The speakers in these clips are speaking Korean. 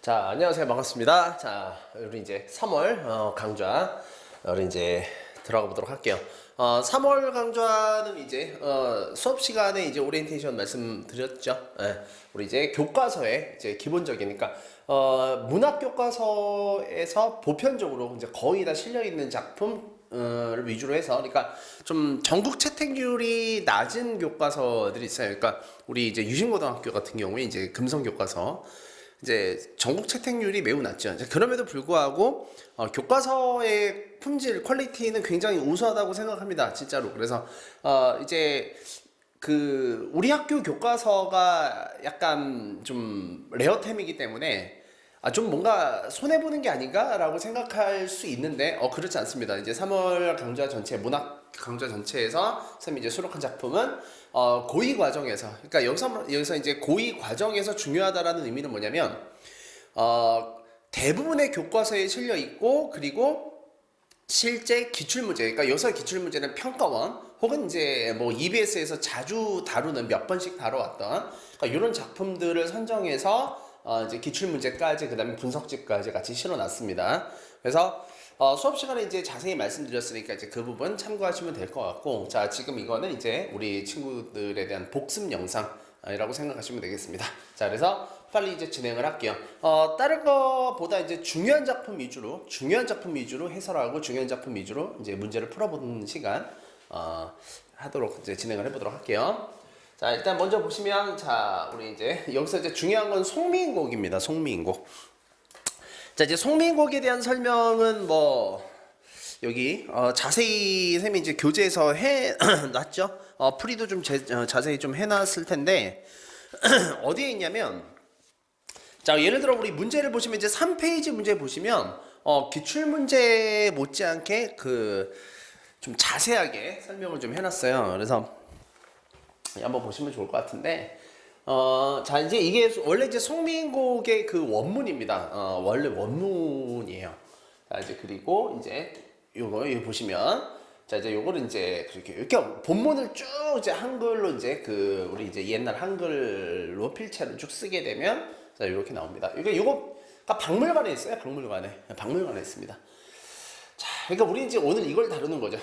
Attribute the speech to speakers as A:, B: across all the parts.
A: 자, 안녕하세요. 반갑습니다. 자, 우리 이제 3월 강좌 우리 이제 들어가 보도록 할게요. 3월 강좌는 이제 수업 시간에 이제 오리엔테이션 말씀드렸죠. 예, 우리 이제 교과서에 이제 기본적이니까 문학 교과서에서 보편적으로 이제 거의 다 실려 있는 작품 를 위주로 해서, 그러니까 좀 전국 채택률이 낮은 교과서들이 있어요. 그러니까 우리 이제 유신고등학교 같은 경우에 이제 금성 교과서 이제 전국 채택률이 매우 낮죠. 이제 그럼에도 불구하고 교과서의 품질 퀄리티는 굉장히 우수하다고 생각합니다. 진짜로. 그래서 이제 그 우리 학교 교과서가 약간 좀 레어템이기 때문에 좀 뭔가 손해보는 게 아닌가라고 생각할 수 있는데 그렇지 않습니다. 이제 3월 강좌 전체, 문학 강좌 전체에서 선생님이 이제 수록한 작품은 고의 과정에서, 그러니까 여기서 이제 고의 과정에서 중요하다라는 의미는 뭐냐면 대부분의 교과서에 실려 있고, 그리고 실제 기출문제, 그러니까 여기서 기출문제는 평가원 혹은 이제 뭐 EBS에서 자주 다루는, 몇 번씩 다뤄왔던 그러니까 이런 작품들을 선정해서 이제 기출문제까지, 그 다음에 분석집까지 같이 실어놨습니다. 그래서 수업 시간에 이제 자세히 말씀드렸으니까 이제 그 부분 참고하시면 될 것 같고, 자, 지금 이거는 이제 우리 친구들에 대한 복습 영상이라고 생각하시면 되겠습니다. 자, 그래서 빨리 이제 진행을 할게요. 다른 거보다 이제 중요한 작품 위주로 해설하고 중요한 작품 위주로 이제 문제를 풀어보는 시간 하도록 이제 진행을 해보도록 할게요. 자, 일단 먼저 보시면, 자, 우리 이제 여기서 이제 중요한 건 송미인곡입니다. 송미인곡. 자, 이제 송미인곡에 대한 설명은 뭐 여기 자세히 쌤이 이제 교재에서 해놨죠. 풀이도 좀 자세히 좀 해놨을 텐데 어디에 있냐면, 자, 예를 들어 우리 문제를 보시면 이제 3페이지 문제 보시면 기출 문제 못지않게 그 좀 자세하게 설명을 좀 해놨어요. 그래서 한번 보시면 좋을 것 같은데, 자, 이제 이게 원래 이제 송미인곡의 그 원문입니다. 원래 원문이에요. 자, 이제 그리고 이제 요거 보시면, 자, 이제 요거를 이제 그렇게 이렇게 본문을 쭉 이제 한글로 이제 그 우리 이제 옛날 한글로 필체를 쭉 쓰게 되면, 자, 이렇게 나옵니다. 요거가 박물관에 있어요. 박물관에 있습니다. 자, 그러니까 우리 이제 오늘 이걸 다루는 거죠.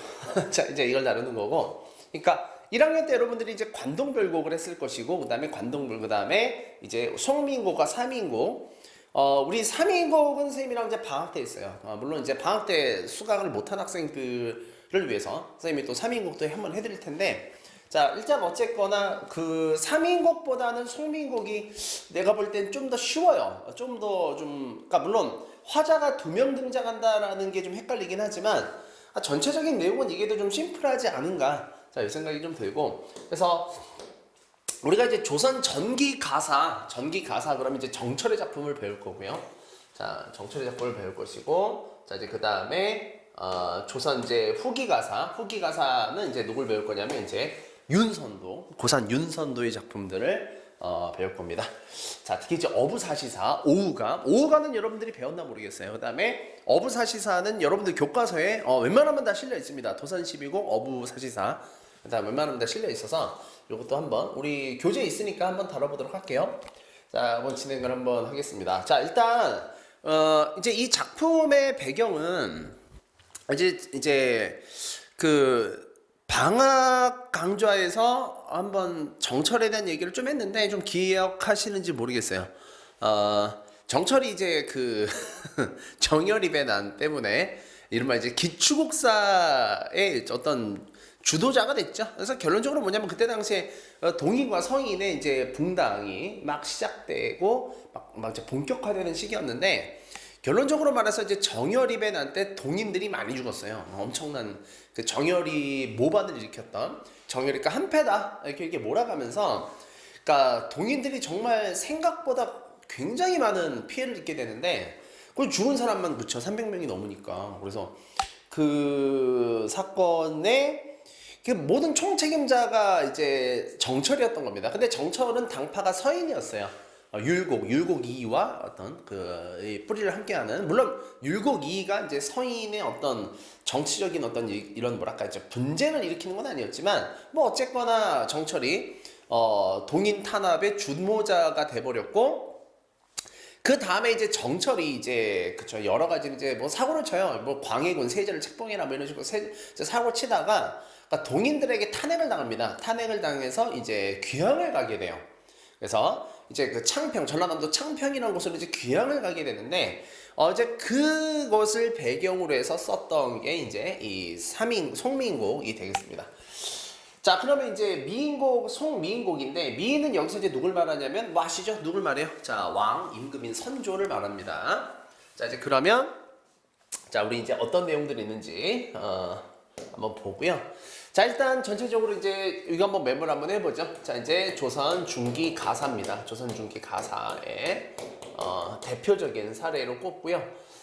A: 자, 이제 이걸 다루는 거고, 그러니까 1학년 때 여러분들이 이제 관동별곡을 했을 것이고, 그 다음에 그 다음에 이제 송미인곡과 삼인곡. 우리 삼인곡은 선생님이랑 이제 방학 때 있어요. 물론 이제 방학 때 수강을 못한 학생들을 위해서 선생님이 또 삼인곡도 한번 해드릴 텐데, 자, 일단 어쨌거나 그 삼인곡보다는 송미인곡이 내가 볼 땐 좀 더 쉬워요. 그러니까 물론 화자가 2명 등장한다라는 게 좀 헷갈리긴 하지만 전체적인 내용은 이게 더 좀 심플하지 않은가, 자, 이 생각이 좀 들고. 그래서 우리가 이제 조선 전기 가사 그러면 이제 정철의 작품을 배울 거고요. 자, 정철의 작품을 배울 것이고, 자, 이제 그 다음에 조선 이제 후기 가사는 이제 누굴 배울 거냐면 이제 고산 윤선도의 작품들을 배울 겁니다. 자, 특히 이제 어부사시사, 오우가는 여러분들이 배웠나 모르겠어요. 그 다음에 어부사시사는 여러분들 교과서에 웬만하면 다 실려 있습니다. 도산12국 어부사시사, 그 다음 웬만하면 다 실려 있어서 이것도 한번 우리 교재에 있으니까 한번 다뤄보도록 할게요. 자, 한번 진행을 한번 하겠습니다. 자, 일단 이제 이 작품의 배경은 이제 그 방학 강좌에서 한번 정철에 대한 얘기를 좀 했는데 좀 기억하시는지 모르겠어요. 정철이 이제 그 정열입의 난 때문에 이른바 이제 기축국사의 어떤 주도자가 됐죠. 그래서 결론적으로 뭐냐면, 그때 당시에 동인과 서인의 이제 붕당이 막 시작되고 막 이제 본격화되는 시기였는데, 결론적으로 말해서 이제 정열입의 난 때 동인들이 많이 죽었어요. 엄청난 그 정열이 모반을 일으켰던 정열이가 한패다 이렇게 몰아가면서, 그러니까 동인들이 정말 생각보다 굉장히 많은 피해를 입게 되는데, 그 죽은 사람만 그쵸 300명이 넘으니까. 그래서 그 사건의 그 모든 총책임자가 이제 정철이었던 겁니다. 근데 정철은 당파가 서인이었어요. 율곡이와 어떤 그 뿌리를 함께하는, 물론 율곡이가 이제 서인의 어떤 정치적인 어떤 이런 뭐랄까 이제 분쟁을 일으키는 건 아니었지만, 뭐 어쨌거나 정철이 동인 탄압의 주모자가 돼버렸고, 그 다음에 이제 정철이 이제 그쵸 여러 가지 이제 뭐 사고를 쳐요. 뭐 광해군 세제를 책봉해라 뭐 이런 식으로 사고 치다가 그러니까 동인들에게 탄핵을 당합니다. 탄핵을 당해서 이제 귀향을 가게 돼요. 그래서 이제 그 창평 전라남도 창평이라는 곳으로 이제 귀향을 가게 되는데 이제 그것을 배경으로 해서 썼던 게 이제 이 송미인곡이 되겠습니다. 자, 그러면 이제 미인곡, 송미인곡인데, 미인은 여기서 이제 누굴 말하냐면, 뭐 아시죠? 누굴 말해요? 자, 왕, 임금인 선조를 말합니다. 자, 이제 그러면, 자, 우리 이제 어떤 내용들이 있는지, 한번 보고요. 자, 일단 전체적으로 이제, 이거 한번 메모를 한번 해보죠. 자, 이제 조선 중기 가사입니다. 조선 중기 가사의, 대표적인 사례로 꼽고요.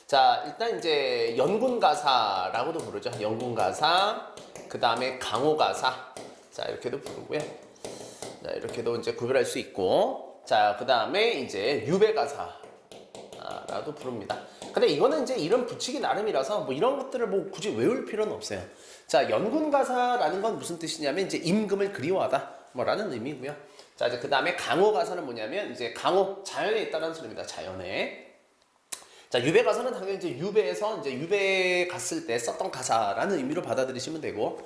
A: 자, 일단 이제 연군가사라고도 부르죠. 연군가사, 그 다음에 강호가사. 자, 이렇게도 부르고요. 자, 이렇게도 이제 구별할 수 있고. 자, 그 다음에 이제 유배가사라도 부릅니다. 근데 이거는 이제 이름 붙이기 나름이라서 뭐 이런 것들을 뭐 굳이 외울 필요는 없어요. 자, 연군가사라는 건 무슨 뜻이냐면 이제 임금을 그리워하다. 뭐 라는 의미고요. 자, 이제 그 다음에 강호가사는 뭐냐면 이제 강호, 자연에 있다는 소리입니다. 자연에. 자, 유배가사는 당연히 이제 유배에서 이제 유배 갔을 때 썼던 가사라는 의미로 받아들이시면 되고.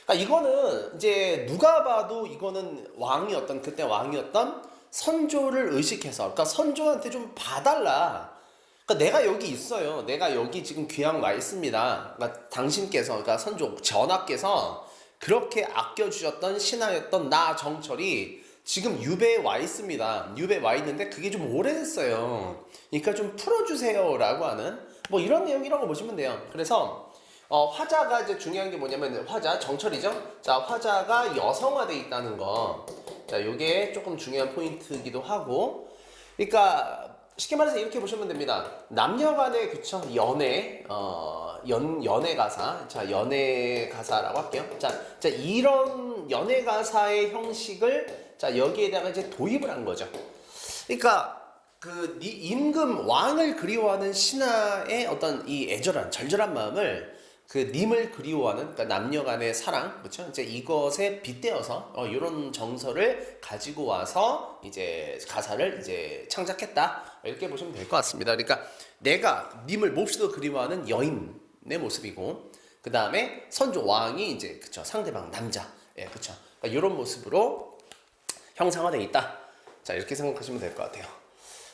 A: 그러니까 이거는 이제 누가 봐도 이거는 왕이었던 그때 왕이었던 선조를 의식해서 그러니까 선조한테 좀 봐달라. 그러니까 내가 여기 있어요. 내가 여기 지금 귀양 와 있습니다. 그러니까 당신께서 그러니까 선조 전하께서 그렇게 아껴주셨던 신하였던 나 정철이 지금 유배에 와 있습니다. 유배에 와 있는데 그게 좀 오래됐어요. 그러니까 좀 풀어주세요 라고 하는 뭐 이런 내용이라고 보시면 돼요. 그래서 화자가 이제 중요한 게 뭐냐면 화자 정철이죠. 자, 화자가 여성화돼 있다는 거. 자, 요게 조금 중요한 포인트이기도 하고. 그러니까 쉽게 말해서 이렇게 보시면 됩니다. 남녀간의 그쵸 연애 연애 가사. 자, 연애 가사라고 할게요. 자, 이런 연애 가사의 형식을 자, 여기에다가 이제 도입을 한 거죠. 그러니까 그 임금 왕을 그리워하는 신하의 어떤 이 애절한 절절한 마음을 그 님을 그리워하는 그러니까 남녀간의 사랑 그렇죠? 이제 이것에 빗대어서 이런 정서를 가지고 와서 이제 가사를 이제 창작했다 이렇게 보시면 될 것 같습니다. 그러니까 내가 님을 몹시도 그리워하는 여인의 모습이고 그 다음에 선조 왕이 이제 그쵸 상대방 남자 예 그쵸 그러니까 이런 모습으로 형상화되어 있다. 자 이렇게 생각하시면 될 것 같아요.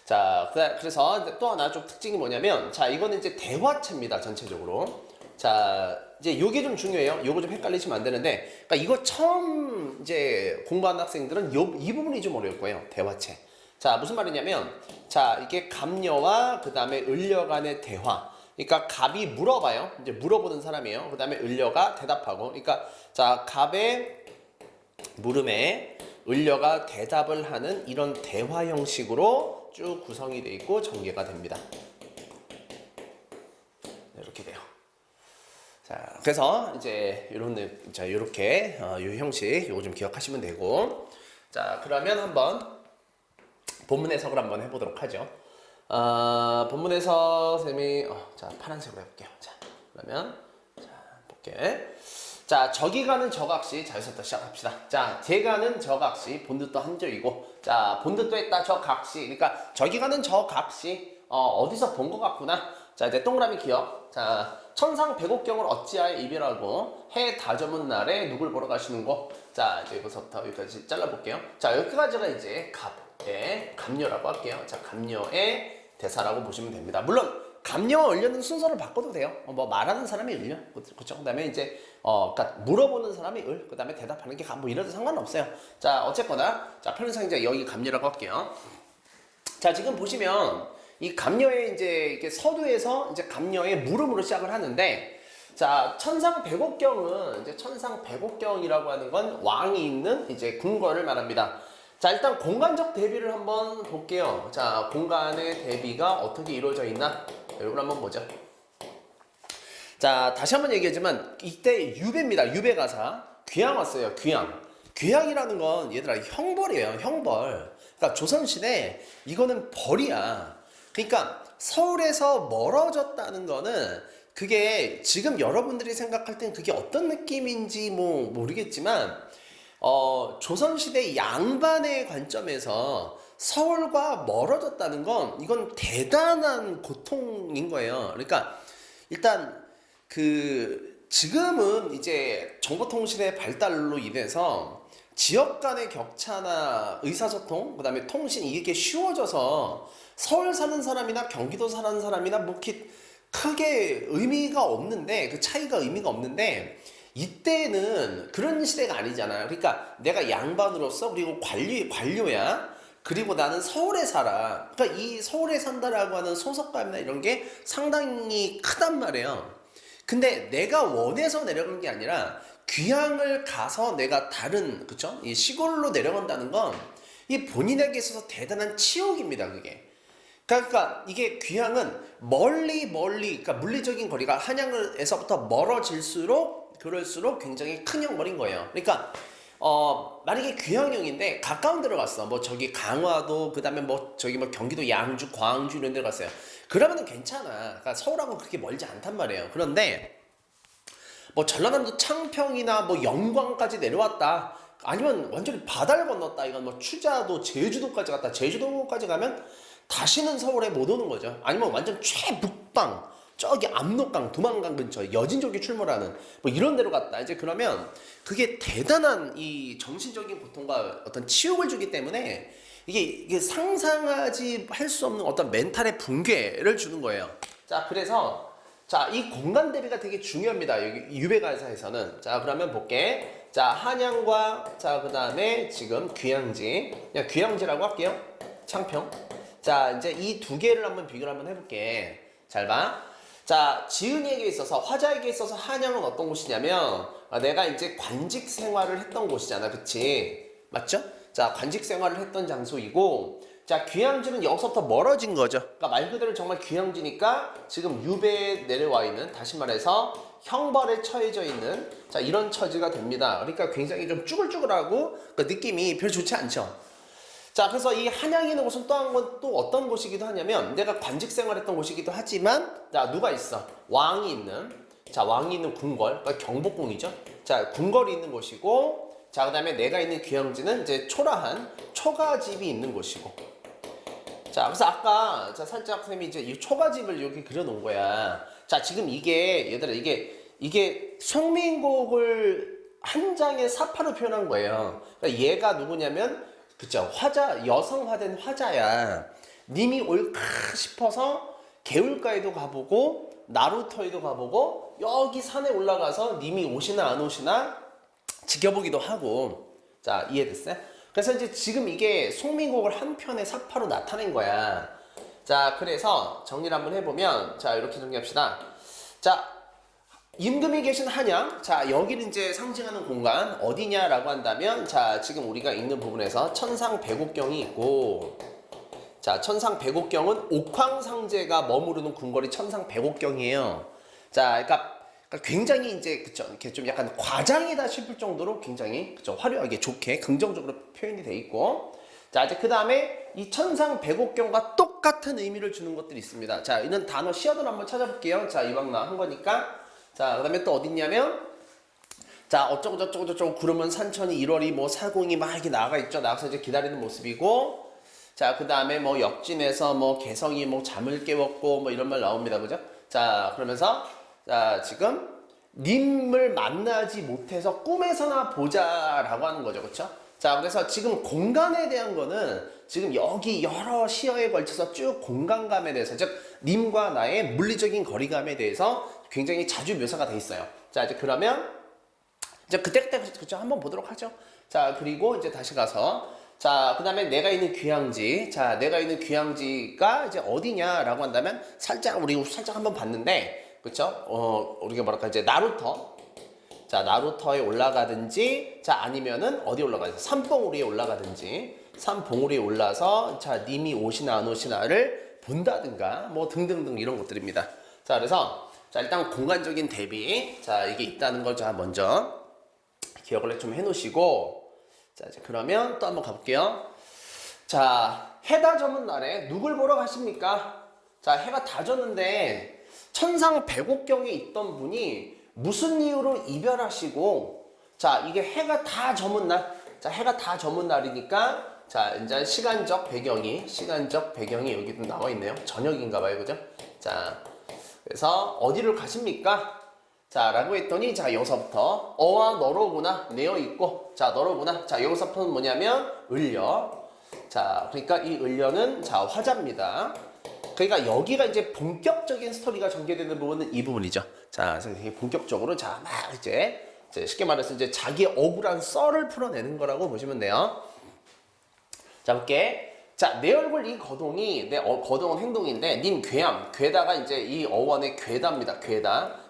A: 자 그래서 또 하나 좀 특징이 뭐냐면 자 이거는 이제 대화체입니다 전체적으로. 자, 이제 요게 좀 중요해요. 요거 좀 헷갈리시면 안 되는데, 그러니까 이거 처음 이제 공부하는 학생들은 이 부분이 좀 어려울 거예요. 대화체. 자, 무슨 말이냐면, 자, 이게 갑녀와 그 다음에 을녀 간의 대화. 그러니까 갑이 물어봐요. 이제 물어보는 사람이에요. 그 다음에 을녀가 대답하고. 그러니까, 자, 갑의 물음에 을녀가 대답을 하는 이런 대화 형식으로 쭉 구성이 되어 있고 전개가 됩니다. 이렇게 돼요. 자, 그래서 이제 이렇게 요 형식 요거 좀 기억하시면 되고 자 그러면 한번 본문 해석을 한번 해보도록 하죠. 본문 해석 쌤이 자 파란색으로 해볼게요. 자 그러면 자 볼게. 자 저기 가는 저각시 자 여기서부터 시작합시다. 자 제가는 저각시 본뜻도 한절이고 자 본뜻도 했다 저각시 그러니까 저기 가는 저각시 어디서 본 것 같구나. 자 이제 동그라미 기억. 자 천상 백옥경을 어찌하여 이별하고 해 다저문 날에 누굴 보러 가시는고. 자 이제 여기서부터 여기까지 잘라볼게요. 자 여기까지가 이제 갑의 갑녀라고 할게요. 자 갑녀의 대사라고 보시면 됩니다. 물론 갑녀와 을녀는 순서를 바꿔도 돼요. 뭐 말하는 사람이 을녀, 그렇죠. 그다음에 이제 그러니까 물어보는 사람이 을, 그다음에 대답하는 게 갑, 뭐 이래도 상관없어요. 자 어쨌거나 자 편의상 이제 여기 갑녀라고 할게요. 자 지금 보시면 이 갑녀의 이제 이렇게 서두에서 이제 갑녀의 물음으로 시작을 하는데 자 천상 백옥경은 이제 천상 백옥경이라고 하는 건 왕이 있는 이제 궁궐을 말합니다. 자 일단 공간적 대비를 한번 볼게요. 자 공간의 대비가 어떻게 이루어져 있나 이걸 한번 보죠. 자 다시 한번 얘기하지만 이때 유배입니다. 유배가사 귀양 왔어요. 귀양. 귀양이라는 건 얘들아 형벌이에요. 형벌. 그러니까 조선시대 이거는 벌이야. 그러니까 서울에서 멀어졌다는 거는 그게 지금 여러분들이 생각할 땐 그게 어떤 느낌인지 뭐 모르겠지만 조선시대 양반의 관점에서 서울과 멀어졌다는 건 이건 대단한 고통인 거예요. 그러니까 일단 그 지금은 이제 정보통신의 발달로 인해서 지역 간의 격차나 의사소통, 그다음에 통신 이게 쉬워져서 서울 사는 사람이나 경기도 사는 사람이나 뭐 이렇게 크게 의미가 없는데 그 차이가 의미가 없는데 이때는 그런 시대가 아니잖아요. 그러니까 내가 양반으로서 그리고 관료야. 그리고 나는 서울에 살아. 그러니까 이 서울에 산다라고 하는 소속감이나 이런 게 상당히 크단 말이에요. 근데 내가 원해서 내려간 게 아니라 귀향을 가서 내가 다른 그쵸? 이 시골로 내려간다는 건 이 본인에게 있어서 대단한 치욕입니다. 그게. 그러니까 이게 귀향은 멀리 그러니까 물리적인 거리가 한양에서부터 멀어질수록 그럴수록 굉장히 큰 형벌인 거예요. 그러니까 만약에 귀향용인데 가까운 데로 갔어. 뭐 저기 강화도 그다음에 뭐 저기 뭐 경기도 양주, 광주 이런 데 갔어요. 그러면은 괜찮아. 그러니까 서울하고 그렇게 멀지 않단 말이에요. 그런데 뭐 전라남도 창평이나 뭐 영광까지 내려왔다. 아니면 완전히 바다를 건넜다. 이건 뭐 추자도 제주도까지 갔다. 제주도까지 가면 다시는 서울에 못 오는 거죠. 아니면 완전 최북방 저기 압록강, 두만강 근처 여진족이 출몰하는 뭐 이런 데로 갔다. 이제 그러면 그게 대단한 이 정신적인 고통과 어떤 치욕을 주기 때문에 이게 상상하지 할 수 없는 어떤 멘탈의 붕괴를 주는 거예요. 자, 그래서 자, 이 공간 대비가 되게 중요합니다. 여기 유배가사에서는. 자, 그러면 볼게. 자, 한양과 자, 그다음에 지금 귀향지. 그냥 귀향지라고 할게요. 창평. 자, 이제 이 두 개를 한번 비교를 한번 해볼게. 잘 봐. 자, 지은이에게 있어서 화자에게 있어서 한양은 어떤 곳이냐면 내가 이제 관직 생활을 했던 곳이잖아. 그치? 맞죠? 자, 관직 생활을 했던 장소이고 자, 귀향지는 여기서부터 멀어진 거죠. 그러니까 말 그대로 정말 귀향지니까 지금 유배에 내려와 있는, 다시 말해서 형벌에 처해져 있는 자, 이런 처지가 됩니다. 그러니까 굉장히 좀 쭈글쭈글하고 그 느낌이 별로 좋지 않죠. 자, 그래서 이 한양에 있는 곳은 또 한 건 또 어떤 곳이기도 하냐면 내가 관직 생활했던 곳이기도 하지만 자, 누가 있어? 왕이 있는 자, 왕이 있는 궁궐, 그러니까 경복궁이죠. 자, 궁궐이 있는 곳이고 자, 그다음에 내가 있는 귀향지는 이제 초라한 초가집이 있는 곳이고 자, 그래서 아까 자, 살짝 선생님이 이제 이 초가집을 이렇게 그려놓은 거야. 자, 지금 이게 얘들아 이게 송민곡을 한 장의 사파로 표현한 거예요. 그러니까 얘가 누구냐면 그쵸, 화자, 여성화된 화자야. 님이 올까 싶어서 개울가에도 가보고 나루터에도 가보고 여기 산에 올라가서 님이 오시나 안 오시나 지켜보기도 하고. 자, 이해됐어요? 그래서 이제 지금 이게 송민곡을 한 편의 사파로 나타낸 거야. 자, 그래서 정리를 한번 해보면 자, 이렇게 정리합시다. 자, 임금이 계신 한양, 자, 여기를 이제 상징하는 공간 어디냐라고 한다면 자, 지금 우리가 있는 부분에서 천상백옥경이 있고 자, 천상백옥경은 옥황상제가 머무르는 궁궐이 천상백옥경이에요. 자, 그러니까 굉장히 이제 그쵸, 이렇게 좀 약간 과장이다 싶을 정도로 굉장히 그쵸, 화려하게 좋게 긍정적으로 표현이 돼 있고 자, 이제 그 다음에 이 천상백옥경과 똑같은 의미를 주는 것들이 있습니다. 자, 이런 단어 시어들 한번 찾아볼게요. 자, 이왕 나 한 거니까 자, 그 다음에 또 어딨냐면 자, 어쩌고 구름은 산천이 1월이 뭐 사공이 막 이렇게 나가 있죠. 나가서 이제 기다리는 모습이고 자, 그 다음에 뭐 역진에서 뭐 개성이 뭐 잠을 깨웠고 뭐 이런 말 나옵니다. 그죠? 자, 그러면서 자, 지금 님을 만나지 못해서 꿈에서나 보자라고 하는 거죠. 그렇죠? 자, 그래서 지금 공간에 대한 거는 지금 여기 여러 시어에 걸쳐서 쭉 공간감에 대해서 즉 님과 나의 물리적인 거리감에 대해서 굉장히 자주 묘사가 돼 있어요. 자, 이제 그러면 이제 그때 그쵸 한번 보도록 하죠. 자, 그리고 이제 다시 가서 자, 그 다음에 내가 있는 귀향지. 자, 내가 있는 귀향지가 이제 어디냐라고 한다면 우리 살짝 한번 봤는데 그쵸? 우리가 뭐랄까 이제 나루터. 자, 나루터에 올라가든지 자, 아니면은 어디 올라가서 산봉우리에 올라가든지 산봉우리에 올라서 자, 님이 오시나 안 오시나를 본다든가 뭐 등등등 이런 것들입니다. 자, 그래서 자, 일단 공간적인 대비 자, 이게 있다는 걸 자, 먼저 기억을 좀 해 놓으시고 자, 이제 그러면 또 한번 가볼게요. 자, 해가 저문 날에 누굴 보러 가십니까? 자, 해가 다 졌는데 천상백옥경에 있던 분이 무슨 이유로 이별하시고 자, 이게 해가 다 저문 날 자, 해가 다 저문 날이니까 자, 이제 시간적 배경이 여기도 나와 있네요. 저녁인가 봐요. 그죠? 자, 그래서 어디를 가십니까? 자, 라고 했더니, 자, 여기서부터 어와 너로구나 내어 있고, 자, 너로구나. 자, 여기서부터는 뭐냐면 을려. 자, 그러니까 이 을려는 자, 화자입니다. 그러니까 여기가 이제 본격적인 스토리가 전개되는 부분은 이 부분이죠. 자, 그래서 본격적으로 자, 막 이제 쉽게 말해서 이제 자기 억울한 썰을 풀어내는 거라고 보시면 돼요. 자, 볼게. 자, 내 얼굴 이 거동이 거동은 행동인데 님 괴함, 괴다가 이제 이 어원의 괴다입니다.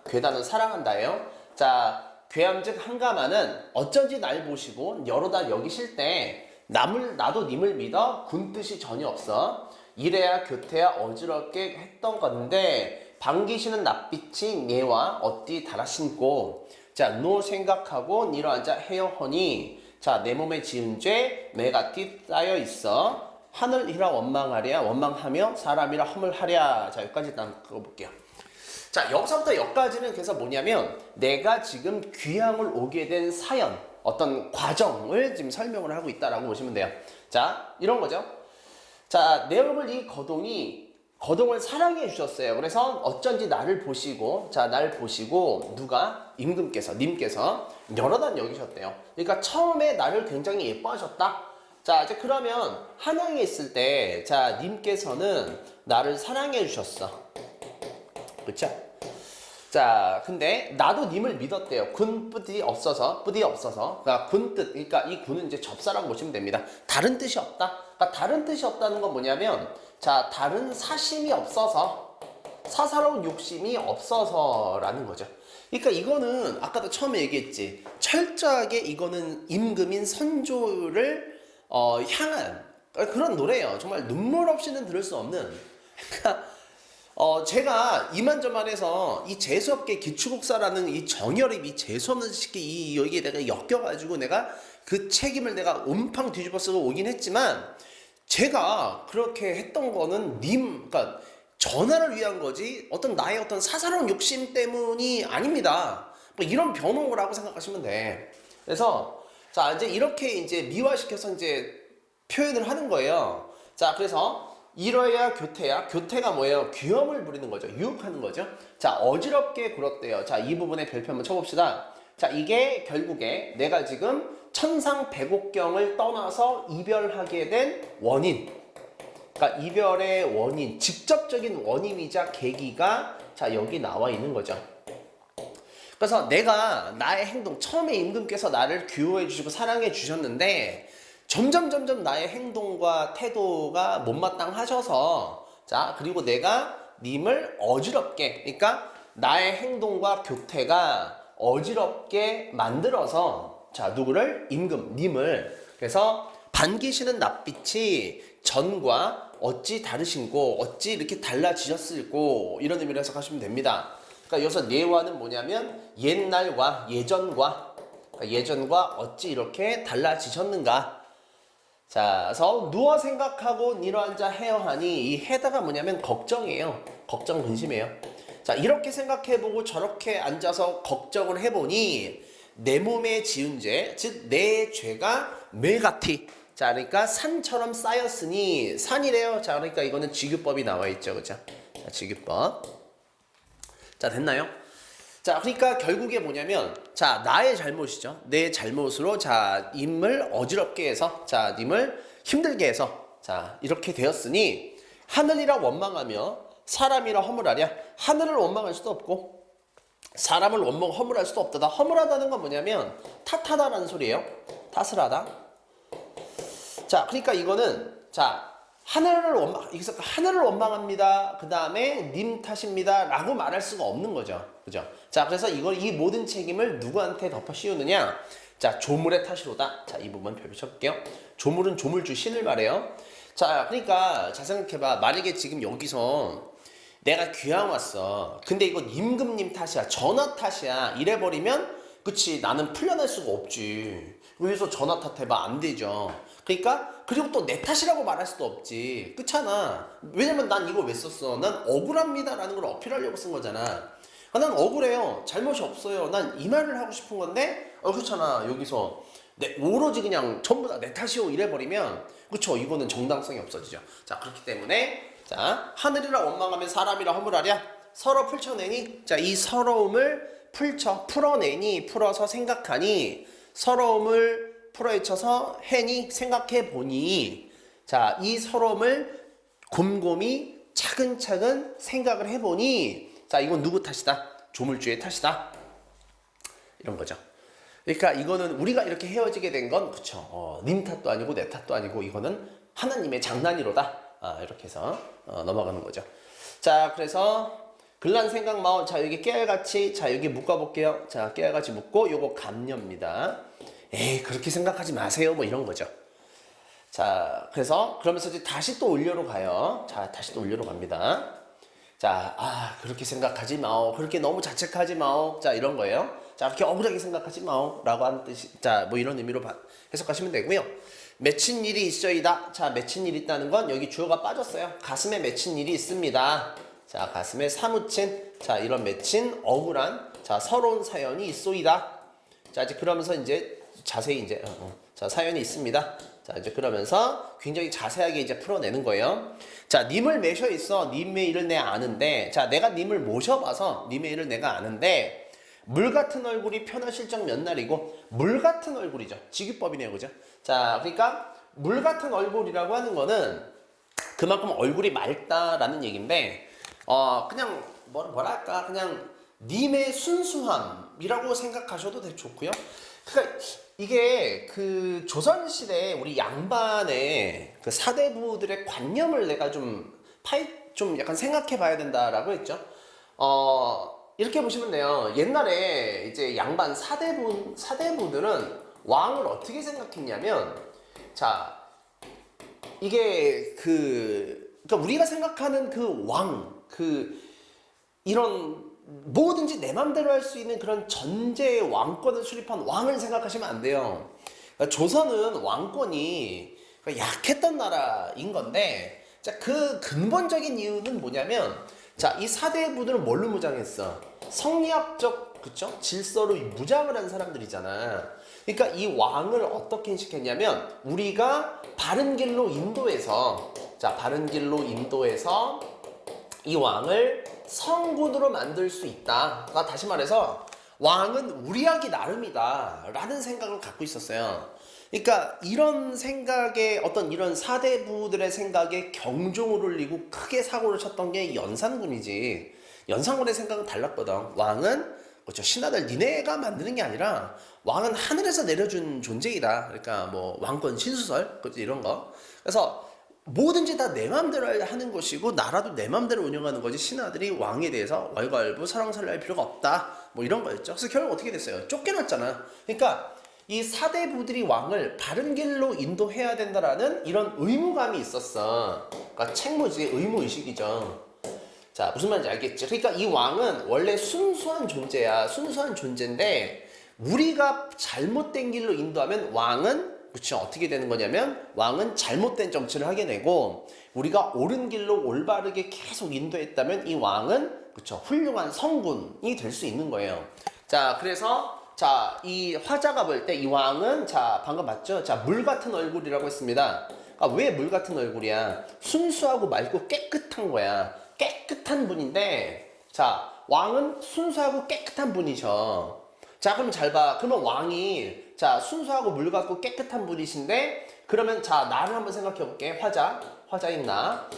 A: 괴다는 사랑한다예요. 자, 괴함 즉 한가마는 어쩐지 날 보시고 여러다 여기실 때 나도 님을 믿어 군 뜻이 전혀 없어. 이래야 교태야 어지럽게 했던 건데 반기시는 낯빛이 내와 어디 달아신고. 자, 노 생각하고 니러 앉아 헤어허니. 자, 내 몸에 지은 죄 매같이 쌓여 있어. 하늘이라 원망하며 사람이라 허물하랴. 자, 여기까지 일단 그거 볼게요. 자, 여기서부터 여기까지는 그래서 뭐냐면 내가 지금 귀향을 오게 된 사연, 어떤 과정을 지금 설명을 하고 있다라고 보시면 돼요. 자, 이런 거죠. 자, 내 얼굴 이 거동을 사랑해 주셨어요. 그래서 어쩐지 나를 보시고, 자, 날 보시고 누가 님께서 여러 단 여기셨대요. 그러니까 처음에 나를 굉장히 예뻐하셨다. 자, 이제 그러면 한양에 있을 때, 자, 님께서는 나를 사랑해 주셨어. 그쵸? 자, 근데 나도 님을 믿었대요. 뿌디 없어서. 그러니까 그러니까 이 군은 이제 접사라고 보시면 됩니다. 다른 뜻이 없다. 그러니까 다른 뜻이 없다는 건 뭐냐면, 자, 다른 사심이 없어서, 사사로운 욕심이 없어서라는 거죠. 그러니까 이거는 아까도 처음에 얘기했지. 철저하게 이거는 임금인 선조를 향한 그런 노래예요. 정말 눈물 없이는 들을 수 없는. 그러니까 제가 이만저만해서 이 재수없게 기축국사라는 이 정열입, 이 재수없는 시기 여기에 내가 엮여가지고 내가 그 책임을 내가 온팡 뒤집어 쓰고 오긴 했지만 제가 그렇게 했던 거는 그러니까 전하를 위한 거지 어떤 나의 어떤 사사로운 욕심 때문이 아닙니다. 뭐 이런 변호라고 생각하시면 돼. 그래서 자, 이제 이렇게 이제 미화시켜서 이제 표현을 하는 거예요. 자, 그래서 이러야 교태가 뭐예요? 귀염을 부리는 거죠. 유혹하는 거죠. 자, 어지럽게 굴었대요. 자, 이 부분에 별표 한번 쳐봅시다. 자, 이게 결국에 내가 지금 천상백옥경을 떠나서 이별하게 된 원인. 그러니까 이별의 원인, 직접적인 원인이자 계기가 자, 여기 나와 있는 거죠. 그래서 내가 나의 행동, 처음에 임금께서 나를 귀호해 주시고 사랑해 주셨는데 점점 나의 행동과 태도가 못마땅하셔서 자, 그리고 내가 님을 어지럽게, 그러니까 나의 행동과 교태가 어지럽게 만들어서 자, 누구를? 님을. 그래서 반기시는 낯빛이 전과 어찌 다르신고 어찌 이렇게 달라지셨을고 이런 의미로 해석하시면 됩니다. 그러니까 여기서 내와는 뭐냐면 옛날과 예전과 어찌 이렇게 달라지셨는가. 자, 그래서 누워 생각하고 니러앉아 헤어하니 이 해다가 뭐냐면 걱정이에요. 걱정 근심이에요. 자, 이렇게 생각해보고 저렇게 앉아서 걱정을 해보니 내 몸에 지은 죄, 즉 내 죄가 매같이 자, 그러니까 산처럼 쌓였으니 산이래요. 자, 그러니까 이거는 지규법이 나와 있죠. 그죠? 자, 지규법. 자, 됐나요? 자, 그러니까 결국에 뭐냐면 자, 나의 잘못이죠. 내 잘못으로 자, 님을 어지럽게 해서 자, 님을 힘들게 해서 자, 이렇게 되었으니 하늘이라 원망하며 사람이라 허물하랴. 하늘을 원망할 수도 없고 사람을 허물할 수도 없다. 허물하다는 건 뭐냐면 탓하다라는 소리예요. 탓을 하다. 자, 그러니까 이거는 자, 하늘을 원망합니다. 그 다음에 님 탓입니다. 라고 말할 수가 없는 거죠. 그죠? 자, 그래서 이 모든 책임을 누구한테 덮어 씌우느냐? 자, 조물의 탓이로다. 자, 이 부분 별표 쳐볼게요. 조물은 조물주 신을 말해요. 자, 그러니까 잘 생각해봐. 만약에 지금 여기서 내가 귀향 왔어. 근데 이거 임금님 탓이야. 전하 탓이야. 이래버리면 그치, 나는 풀려날 수가 없지. 여기서 전화 탓해봐. 안 되죠. 그러니까 그리고 또 내 탓이라고 말할 수도 없지. 그렇잖아. 왜냐면 난 이거 왜 썼어? 난 억울합니다 라는 걸 어필하려고 쓴 거잖아. 난 억울해요. 잘못이 없어요. 난 이 말을 하고 싶은 건데 그렇잖아. 여기서 오로지 그냥 전부 다 내 탓이오 이래버리면 그쵸 이거는 정당성이 없어지죠. 자 그렇기 때문에 자 하늘이라 원망하면 사람이라 허물하랴 서로 풀쳐내니 자 이 서러움을 풀어내니 풀어서 생각하니 서러움을 풀어헤쳐서 해니 생각해 보니 자 이 서러움을 곰곰이 차근차근 생각을 해보니 자 이건 누구 탓이다? 조물주의 탓이다. 이런 거죠. 그러니까 이거는 우리가 이렇게 헤어지게 된 건 그쵸 님 탓도 아니고 내 탓도 아니고 이거는 하나님의 장난이로다. 이렇게 해서 넘어가는 거죠. 자 그래서 글란 생각 마오 자 여기 깨알같이 자 여기 묶어볼게요. 자 깨알같이 묶고 요거 감녀입니다. 에이 그렇게 생각하지 마세요 뭐 이런 거죠. 자 그래서 그러면서 이제 다시 또 올려로 가요. 자 다시 또 올려로 갑니다. 자 그렇게 생각하지 마오 그렇게 너무 자책하지 마오 자 이런 거예요. 자 그렇게 억울하게 생각하지 마오 라고 하는 뜻이 자 뭐 이런 의미로 해석하시면 되고요. 맺힌 일이 있어이다. 자 맺힌 일이 있다는 건 여기 주어가 빠졌어요. 가슴에 맺힌 일이 있습니다. 자 가슴에 사무친 자 이런 맺힌 억울한 자 서러운 사연이 있소이다. 자 이제 그러면서 이제 자세히 이제 자 사연이 있습니다. 자 이제 그러면서 굉장히 자세하게 이제 풀어내는 거예요. 자 님을 매셔 있어 님의 일을 내가 아는데 자 내가 님을 모셔봐서 님의 일을 내가 아는데 물 같은 얼굴이 편하실 적 몇 날이고 물 같은 얼굴이죠. 직유법이네요, 그죠? 자 그러니까 물 같은 얼굴이라고 하는 거는 그만큼 얼굴이 맑다라는 얘기인데 그냥 뭐랄까 그냥 님의 순수함이라고 생각하셔도 되게 좋고요. 그러니까 이게 그 조선시대 우리 양반의 그 사대부들의 관념을 내가 좀 약간 생각해 봐야 된다라고 했죠. 이렇게 보시면 돼요. 옛날에 이제 양반 사대부들은 왕을 어떻게 생각했냐면 자 이게 그러니까 우리가 생각하는 그 왕, 이런 뭐든지 내 맘대로 할 수 있는 그런 전제의 왕권을 수립한 왕을 생각하시면 안 돼요. 그러니까 조선은 왕권이 약했던 나라인 건데, 자, 그 근본적인 이유는 뭐냐면, 자, 이 사대부들은 뭘로 무장했어? 성리학적, 그쵸? 질서로 무장을 한 사람들이잖아. 그러니까 이 왕을 어떻게 인식했냐면, 우리가 바른 길로 인도해서, 자, 바른 길로 인도해서 이 왕을 성군으로 만들 수 있다. 그러니까 다시 말해서 왕은 우리 하기 나름이다 라는 생각을 갖고 있었어요. 그러니까 이런 생각에 어떤 이런 사대부들의 생각에 경종을 울리고 크게 사고를 쳤던 게 연산군이지. 연산군의 생각은 달랐거든. 왕은 그렇죠. 신하들 니네가 만드는 게 아니라 왕은 하늘에서 내려준 존재이다. 그러니까 뭐 왕권 신수설 그렇죠. 이런 거. 그래서 뭐든지 다 내 맘대로 하는 것이고 나라도 내 맘대로 운영하는 거지 신하들이 왕에 대해서 왈가왈부 설왕설래할 필요가 없다 뭐 이런 거였죠. 그래서 결국 어떻게 됐어요? 쫓겨났잖아. 그러니까 이 사대부들이 왕을 바른 길로 인도해야 된다라는 이런 의무감이 있었어. 그러니까 책무지 의무의식이죠. 자 무슨 말인지 알겠죠? 그러니까 이 왕은 원래 순수한 존재야. 순수한 존재인데 우리가 잘못된 길로 인도하면 왕은 그렇죠. 어떻게 되는 거냐면 왕은 잘못된 정치를 하게 되고 우리가 옳은 길로 올바르게 계속 인도했다면 이 왕은 그렇죠. 훌륭한 성군이 될 수 있는 거예요. 자, 그래서 자, 이 화자가 볼 때 이 왕은 자, 방금 봤죠? 자, 물 같은 얼굴이라고 했습니다. 왜 물 같은 얼굴이야? 순수하고 맑고 깨끗한 거야. 깨끗한 분인데 자, 왕은 순수하고 깨끗한 분이셔. 자 그럼 잘 봐. 그러면 왕이 자 순수하고 물 같고 깨끗한 분이신데 그러면 자 나를 한번 생각해 볼게. 화자인 나.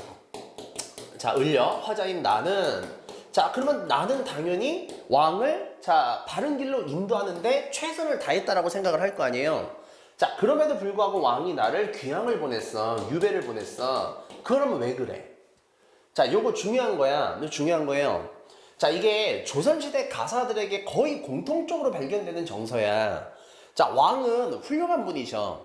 A: 자 을려 화자인 나는 자 그러면 나는 당연히 왕을 자 바른 길로 인도하는데 최선을 다했다라고 생각을 할 거 아니에요. 자 그럼에도 불구하고 왕이 나를 귀향을 보냈어. 유배를 보냈어. 그러면 왜 그래? 자 요거 중요한 거야. 중요한 거예요. 자 이게 조선시대 가사들에게 거의 공통적으로 발견되는 정서야. 자 왕은 훌륭한 분이셔.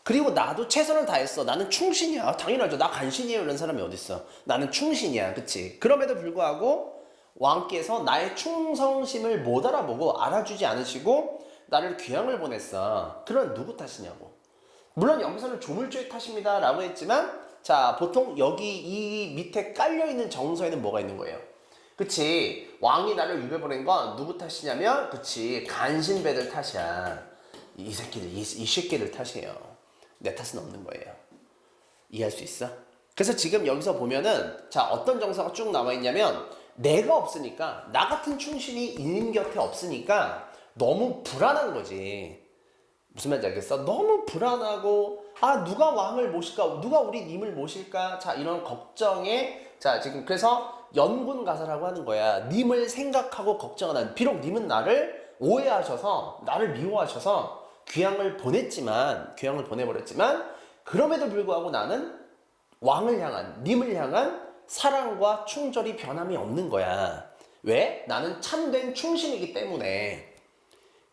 A: 그리고 나도 최선을 다했어. 나는 충신이야. 당연하죠. 나 간신이에요. 이런 사람이 어딨어. 나는 충신이야. 그치? 그럼에도 불구하고 왕께서 나의 충성심을 못 알아보고 알아주지 않으시고 나를 귀향을 보냈어. 그런 누구 탓이냐고. 물론 여기서는 조물주의 탓입니다 라고 했지만 자 보통 여기 이 밑에 깔려있는 정서에는 뭐가 있는 거예요? 그치 왕이 나를 유배 보낸 건 누구 탓이냐면 그치 간신배들 탓이야. 이 새끼들 이 새끼들 탓이에요. 내 탓은 없는 거예요. 이해할 수 있어? 그래서 지금 여기서 보면은 자 어떤 정서가 쭉 나와 있냐면 내가 없으니까 나 같은 충신이 인 곁에 없으니까 너무 불안한 거지. 무슨 말인지 알겠어? 너무 불안하고 아 누가 왕을 모실까? 누가 우리 님을 모실까? 자 이런 걱정에 자 지금 그래서 연군 가사라고 하는 거야. 님을 생각하고 걱정하는 비록 님은 나를 오해하셔서 나를 미워하셔서 귀향을 보내버렸지만 그럼에도 불구하고 나는 왕을 향한 님을 향한 사랑과 충절이 변함이 없는 거야. 왜? 나는 참된 충신이기 때문에.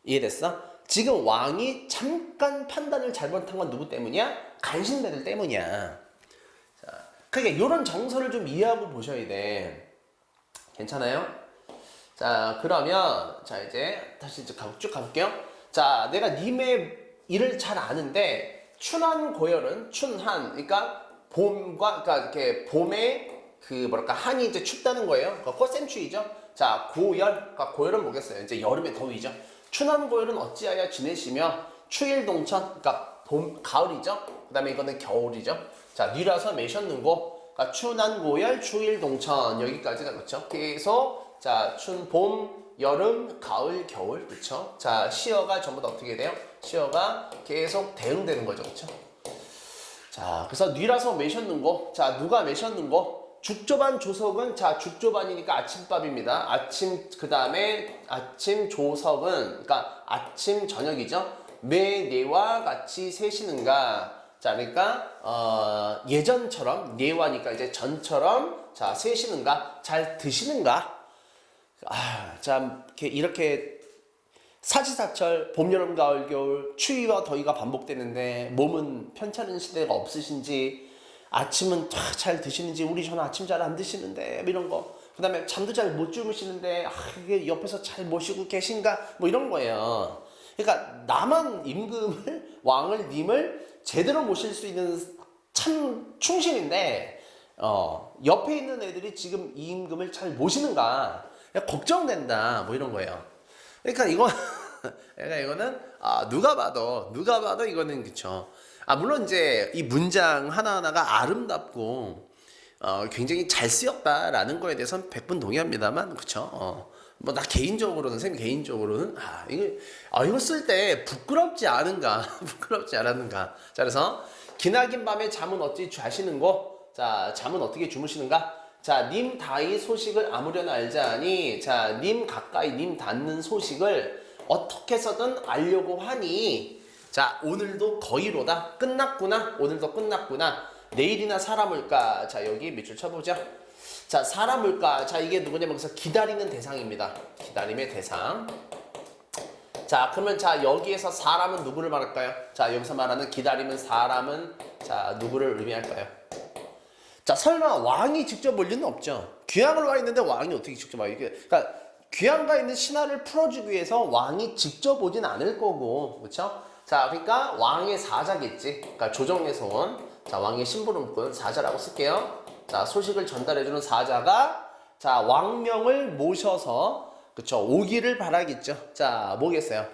A: 이해됐어? 지금 왕이 잠깐 판단을 잘못한 건 누구 때문이야? 간신배들 때문이야. 자, 그러니까 이런 정서를 좀 이해하고 보셔야 돼. 괜찮아요? 자, 그러면 자 이제 다시 쭉 가볼게요. 자, 내가 님의 일을 잘 아는데 춘한 고열은 춘한, 그러니까 봄과 그러니까 이렇게 봄에 그 뭐랄까 한이 이제 춥다는 거예요. 그러니까 꽃샘추위죠. 자, 고열, 그러니까 고열은 뭐겠어요? 이제 여름의 더위죠. 춘한 고열은 어찌하여 지내시며 추일동천, 그러니까 봄, 가을이죠. 그 다음에 이거는 겨울이죠. 자, 뉘라서 매셨는고, 그러니까 춘한 고열, 추일동천 여기까지가 그렇죠. 계속 자, 춘, 봄, 여름, 가을, 겨울, 그렇죠. 자, 시어가 전부 다 어떻게 돼요? 시어가 계속 대응되는 거죠, 그렇죠. 자, 그래서 뉘라서 매셨는고, 자, 누가 매셨는고? 죽조반 조석은 자 죽조반이니까 아침밥입니다. 아침 그 다음에 아침 조석은 그러니까 아침 저녁이죠. 매 네와 같이 세시는가. 자 그러니까 예전처럼 네와니까 이제 전처럼 자 세시는가 잘 드시는가. 참 이렇게 사시사철 봄 여름 가을 겨울 추위와 더위가 반복되는데 몸은 편찮은 시대가 없으신지. 아침은 잘 드시는지 우리 저는 아침 잘 안 드시는데 뭐 이런 거. 그 다음에 잠도 잘 못 주무시는데 이게 옆에서 잘 모시고 계신가 뭐 이런 거예요. 그러니까 나만 임금을 왕을 님을 제대로 모실 수 있는 참 충신인데 옆에 있는 애들이 지금 이 임금을 잘 모시는가 걱정된다 뭐 이런 거예요. 그러니까 이거는 누가 봐도 이거는 그쵸. 물론 이제 이 문장 하나하나가 아름답고 굉장히 잘 쓰였다라는 거에 대해서는 100분 동의합니다만 그쵸. 뭐 나 개인적으로는 선생님 개인적으로는 이거 쓸 때 부끄럽지 않은가 부끄럽지 않았는가. 자 그래서 기나긴 밤에 잠은 어찌 자시는고. 자 잠은 어떻게 주무시는가. 자 님 다이 소식을 아무려나 알자니. 자 님 가까이 님 닿는 소식을 어떻게 해서든 알려고 하니. 자 오늘도 거의로다. 끝났구나. 오늘도 끝났구나. 내일이나 사람을까. 자 여기 밑줄 쳐보죠. 자 사람을까. 자 이게 누구냐면 그래서 기다리는 대상입니다. 기다림의 대상. 자 그러면 자 여기에서 사람은 누구를 말할까요? 자 여기서 말하는 기다리는 사람은 자 누구를 의미할까요? 자 설마 왕이 직접 올 리는 없죠. 귀향을 와 있는데 왕이 어떻게 직접 와. 그러니까 귀향가 있는 신하를 풀어주기 위해서 왕이 직접 오진 않을 거고 그렇죠? 자 그러니까 왕의 사자겠지. 그러니까 조정에서 온 자 왕의 심부름꾼 사자라고 쓸게요. 자 소식을 전달해주는 사자가 자 왕명을 모셔서 그쵸 오기를 바라겠죠. 자 뭐겠어요?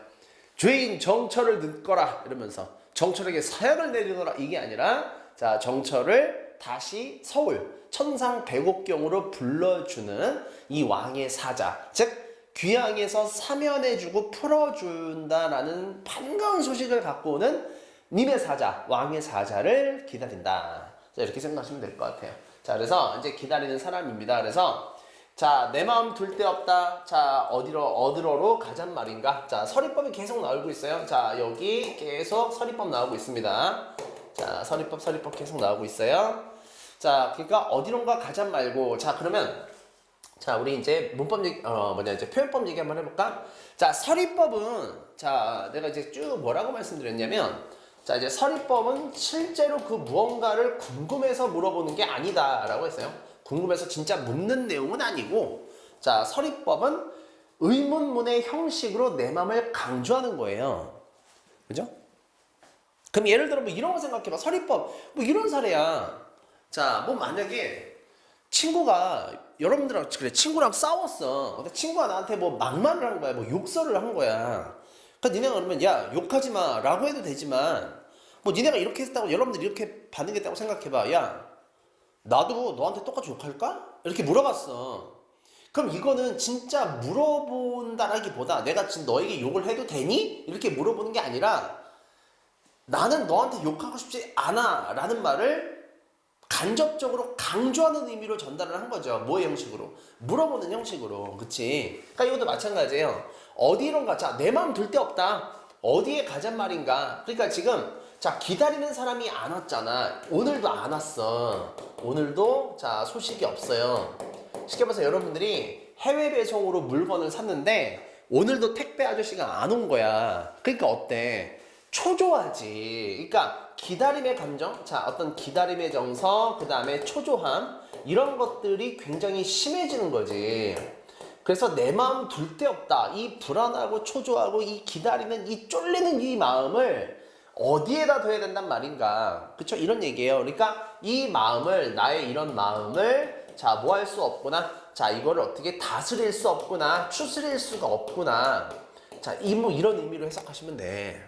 A: 죄인 정철을 듣거라 이러면서 정철에게 사약을 내리노라 이게 아니라 자 정철을 다시 서울 천상백옥경으로 불러주는 이 왕의 사자, 즉 귀향에서 사면해주고 풀어준다라는 반가운 소식을 갖고 오는 님의 사자, 왕의 사자를 기다린다. 자 이렇게 생각하시면 될 것 같아요. 자 그래서 이제 기다리는 사람입니다. 그래서 자 내 마음 둘 데 없다. 자 어디로로 가잔 말인가. 자 서리법이 계속 나오고 있어요. 자 여기 계속 서리법 나오고 있습니다. 자 서리법 계속 나오고 있어요. 자 그러니까 어디론가 가잔 말고. 자 그러면 자 우리 이제 문법 얘기 이제 표현법 얘기 한번 해볼까. 자 서리법은 자 내가 이제 쭉 뭐라고 말씀드렸냐면 자 이제 서리법은 실제로 그 무언가를 궁금해서 물어보는 게 아니다라고 했어요. 궁금해서 진짜 묻는 내용은 아니고 자 서리법은 의문문의 형식으로 내 마음을 강조하는 거예요. 그죠? 그럼 예를 들어 뭐 이런 거 생각해봐. 서리법 뭐 이런 사례야. 자 뭐 만약에 친구가 여러분들하고 그래 친구랑 싸웠어. 근데 친구가 나한테 뭐 막말을 한 거야. 뭐 욕설을 한 거야. 그러니까 니네가 그러면 야 욕하지 마라고 해도 되지만 뭐 니네가 이렇게 했다고 여러분들이 이렇게 반응했다고 생각해봐. 야 나도 너한테 똑같이 욕할까? 이렇게 물어봤어. 그럼 이거는 진짜 물어본다라기보다 내가 지금 너에게 욕을 해도 되니? 이렇게 물어보는 게 아니라 나는 너한테 욕하고 싶지 않아 라는 말을 간접적으로 강조하는 의미로 전달을 한 거죠. 뭐의 형식으로? 물어보는 형식으로. 그치? 그러니까 이것도 마찬가지예요. 어디론가? 자, 내 마음 들 데 없다. 어디에 가잔 말인가? 그러니까 지금 자 기다리는 사람이 안 왔잖아. 오늘도 안 왔어. 오늘도 자 소식이 없어요. 쉽게 말해서 여러분들이 해외 배송으로 물건을 샀는데 오늘도 택배 아저씨가 안 온 거야. 그러니까 어때? 초조하지. 그러니까 기다림의 감정, 자 어떤 기다림의 정서, 그 다음에 초조함 이런 것들이 굉장히 심해지는 거지. 그래서 내 마음 둘 데 없다. 이 불안하고 초조하고 이 기다리는 이 쫄리는 이 마음을 어디에다 둬야 된단 말인가. 그쵸? 이런 얘기예요. 그러니까 이 마음을 나의 이런 마음을 자 뭐 할 수 없구나. 자 이거를 어떻게 다스릴 수 없구나. 추스릴 수가 없구나. 자 뭐 이런 의미로 해석하시면 돼.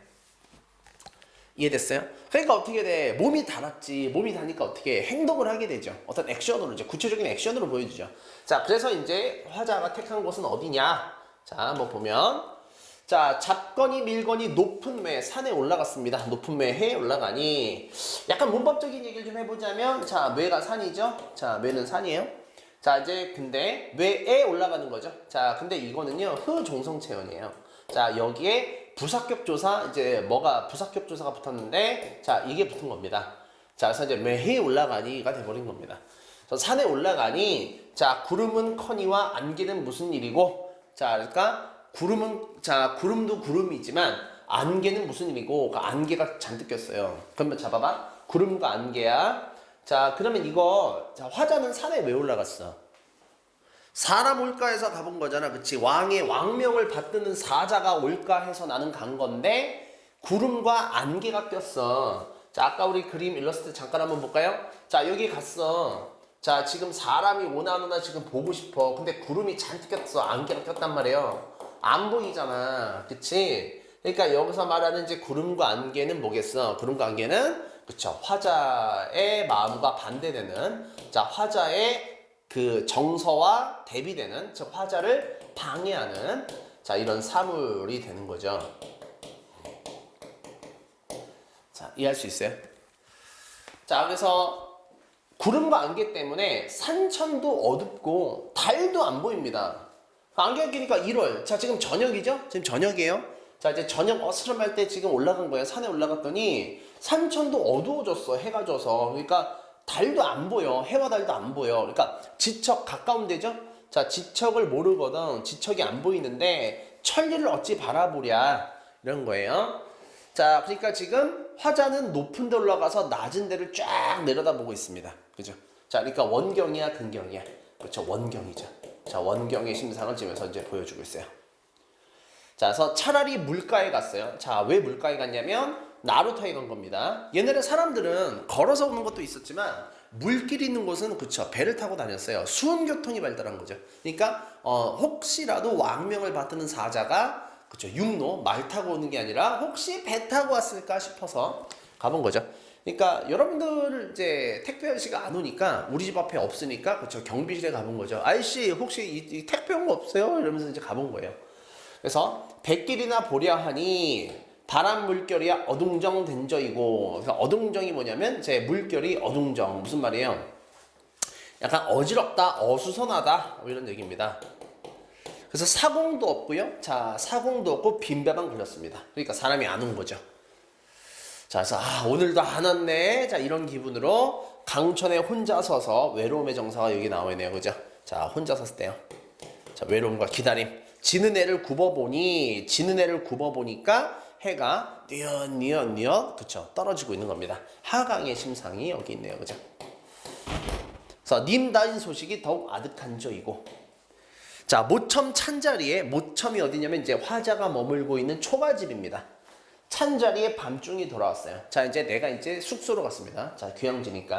A: 이해됐어요? 그러니까 어떻게 돼? 몸이 닳았지. 몸이 닳으니까 어떻게 행동을 하게 되죠. 어떤 액션으로 이제 구체적인 액션으로 보여주죠. 자, 그래서 이제 화자가 택한 곳은 어디냐? 자, 뭐 보면 자, 잡거니 밀거니 높은 매 산에 올라갔습니다. 높은 매에 올라가니 약간 문법적인 얘기를 좀 해보자면 자, 매가 산이죠. 자, 매는 산이에요. 자, 이제 근데 매에 올라가는 거죠. 자, 근데 이거는요 흐종성체언이에요. 자, 여기에 부사격 조사 이제 뭐가 부사격 조사가 붙었는데 자 이게 붙은 겁니다. 자 그래서 이제 매해 올라가니가 돼버린 겁니다. 그래서 산에 올라가니 자 구름은 커니와 안개는 무슨 일이고 자 그러니까 구름은 자 구름도 구름이지만 안개는 무슨 일이고 그러니까 안개가 잔뜩 꼈어요. 그러면 잡아봐 구름과 안개야. 자 그러면 이거 자 화자는 산에 왜 올라갔어? 사람 올까 해서 가본 거잖아. 그치? 왕의 왕명을 받드는 사자가 올까 해서 나는 간 건데 구름과 안개가 꼈어. 자 아까 우리 그림 일러스트 잠깐 한번 볼까요? 자 여기 갔어. 자 지금 사람이 오나 지금 보고 싶어. 근데 구름이 잔뜩 꼈어. 안개가 꼈단 말이에요. 안 보이잖아. 그치? 그러니까 여기서 말하는 이제 구름과 안개는 뭐겠어? 구름과 안개는 그쵸? 화자의 마음과 반대되는 자 화자의 그 정서와 대비되는 즉 화자를 방해하는 자 이런 사물이 되는 거죠. 자 이해할 수 있어요? 자 그래서 구름과 안개 때문에 산천도 어둡고 달도 안 보입니다. 안개가 끼니까 1월 자 지금 저녁이죠? 지금 저녁이에요. 자 이제 저녁 어스름할 때 지금 올라간 거예요. 산에 올라갔더니 산천도 어두워졌어. 해가 져서. 그러니까 달도 안 보여. 해와 달도 안 보여. 그러니까 지척 가까운 데죠? 자, 지척을 모르거든. 지척이 안 보이는데 천리를 어찌 바라보랴. 이런 거예요. 자, 그러니까 지금 화자는 높은 데 올라가서 낮은 데를 쫙 내려다보고 있습니다. 그죠? 자, 그러니까 원경이야, 근경이야. 그렇죠? 원경이죠. 자, 원경의 심상을 지면서 이제 보여주고 있어요. 자, 그래서 차라리 물가에 갔어요. 자, 왜 물가에 갔냐면 나루터에 간 겁니다. 옛날에 사람들은 걸어서 오는 것도 있었지만 물길이 있는 곳은 그쵸 배를 타고 다녔어요. 수은교통이 발달한 거죠. 그러니까 혹시라도 왕명을 받드는 사자가 그쵸 육로 말 타고 오는 게 아니라 혹시 배 타고 왔을까 싶어서 가본 거죠. 그러니까 여러분들 이제 택배 아저씨가 안 오니까 우리 집 앞에 없으니까 그쵸 경비실에 가본 거죠. 아저씨 혹시 이 택배 온 거 없어요? 이러면서 이제 가본 거예요. 그래서 백길이나 보랴 하니 바람 물결이야 어둥정 된저이고 그래서 어둥정이 뭐냐면 제 물결이 어둥정 무슨 말이에요? 약간 어지럽다 어수선하다 뭐 이런 얘기입니다. 그래서 사공도 없고요. 자 사공도 없고 빈배만 걸렸습니다. 그러니까 사람이 안 온 거죠. 자 그래서 아 오늘도 안 왔네. 자 이런 기분으로 강천에 혼자 서서 외로움의 정사가 여기 나와 있네요. 그죠? 자 혼자 섰을 때요. 자 외로움과 기다림. 지는 해를 굽어보니까 해가 뉘엿 그쵸 떨어지고 있는 겁니다. 하강의 심상이 여기 있네요. 그죠? 그래서 님다인 소식이 더욱 아득한저이고 자 모첨 찬자리에 모첨이 어디냐면 이제 화자가 머물고 있는 초가집입니다. 찬자리에 밤중이 돌아왔어요. 자 이제 내가 이제 숙소로 갔습니다. 자 귀향지니까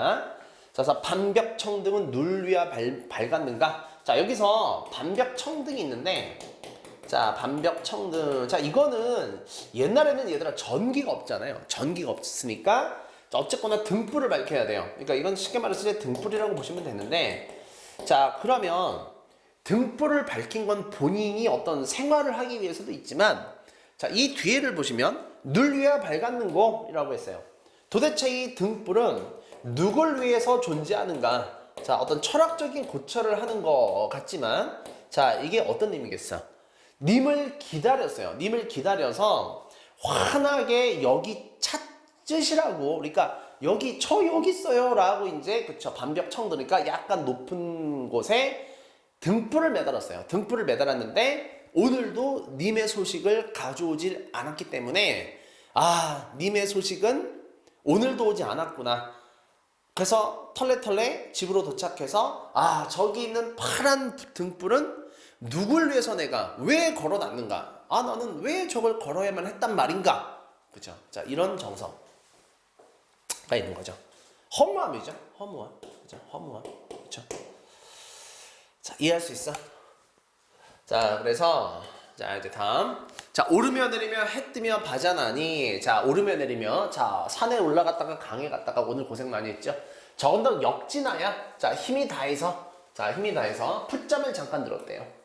A: 자 그래서 반벽청등은 눌 위야 밝았는가 자 여기서 반벽청등이 있는데 자, 반벽청등. 자, 이거는 옛날에는 얘들아 전기가 없잖아요. 전기가 없으니까 어쨌거나 등불을 밝혀야 돼요. 그러니까 이건 쉽게 말해서 이제 등불이라고 보시면 되는데, 자, 그러면 등불을 밝힌 건 본인이 어떤 생활을 하기 위해서도 있지만, 자, 이 뒤에를 보시면 늘 위하여 밝았는 거라고 했어요. 도대체 이 등불은 누굴 위해서 존재하는가? 자, 어떤 철학적인 고찰을 하는 것 같지만, 자, 이게 어떤 의미겠어? 님을 기다렸어요. 님을 기다려서 환하게 여기 찾으시라고. 그러니까 여기 여기 있어요 라고 이제 그쵸 반벽청도 그러니까 약간 높은 곳에 등불을 매달았어요. 등불을 매달았는데 오늘도 님의 소식을 가져오질 않았기 때문에 님의 소식은 오늘도 오지 않았구나. 그래서 털레털레 집으로 도착해서 저기 있는 파란 등불은 누굴 위해서 내가 왜 걸어놨는가? 나는 왜 저걸 걸어야만 했단 말인가? 그죠? 자, 이런 정서가 있는 거죠. 허무함이죠. 허무함. 그죠? 허무함. 그죠? 자, 이해할 수 있어? 자, 그래서 자, 이제 다음. 자, 오르며 내리며 해 뜨며 바자나니. 자, 오르며 내리며. 자, 산에 올라갔다가 강에 갔다가 오늘 고생 많이 했죠. 저 언덕 역진하야. 자, 힘이 다해서. 자, 힘이 다해서 풋잠을 잠깐 들었대요.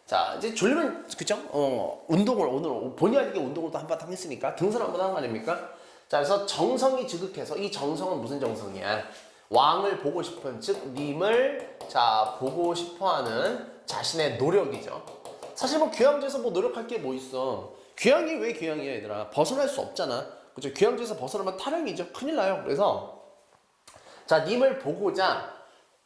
A: 자, 이제 졸리면, 그죠? 운동을, 오늘 본의 아니게 운동을 또 한바탕 했으니까 등산 한번 한 거 아닙니까? 자, 그래서 정성이 지극해서, 이 정성은 무슨 정성이야? 왕을 보고 싶은, 즉, 님을, 자, 보고 싶어 하는 자신의 노력이죠. 사실 뭐 귀향지에서 뭐 노력할 게 뭐 있어. 귀향이 왜 귀향이야, 얘들아? 벗어날 수 없잖아. 그죠? 귀향지에서 벗어나면 타령이죠. 큰일 나요. 그래서, 자, 님을 보고자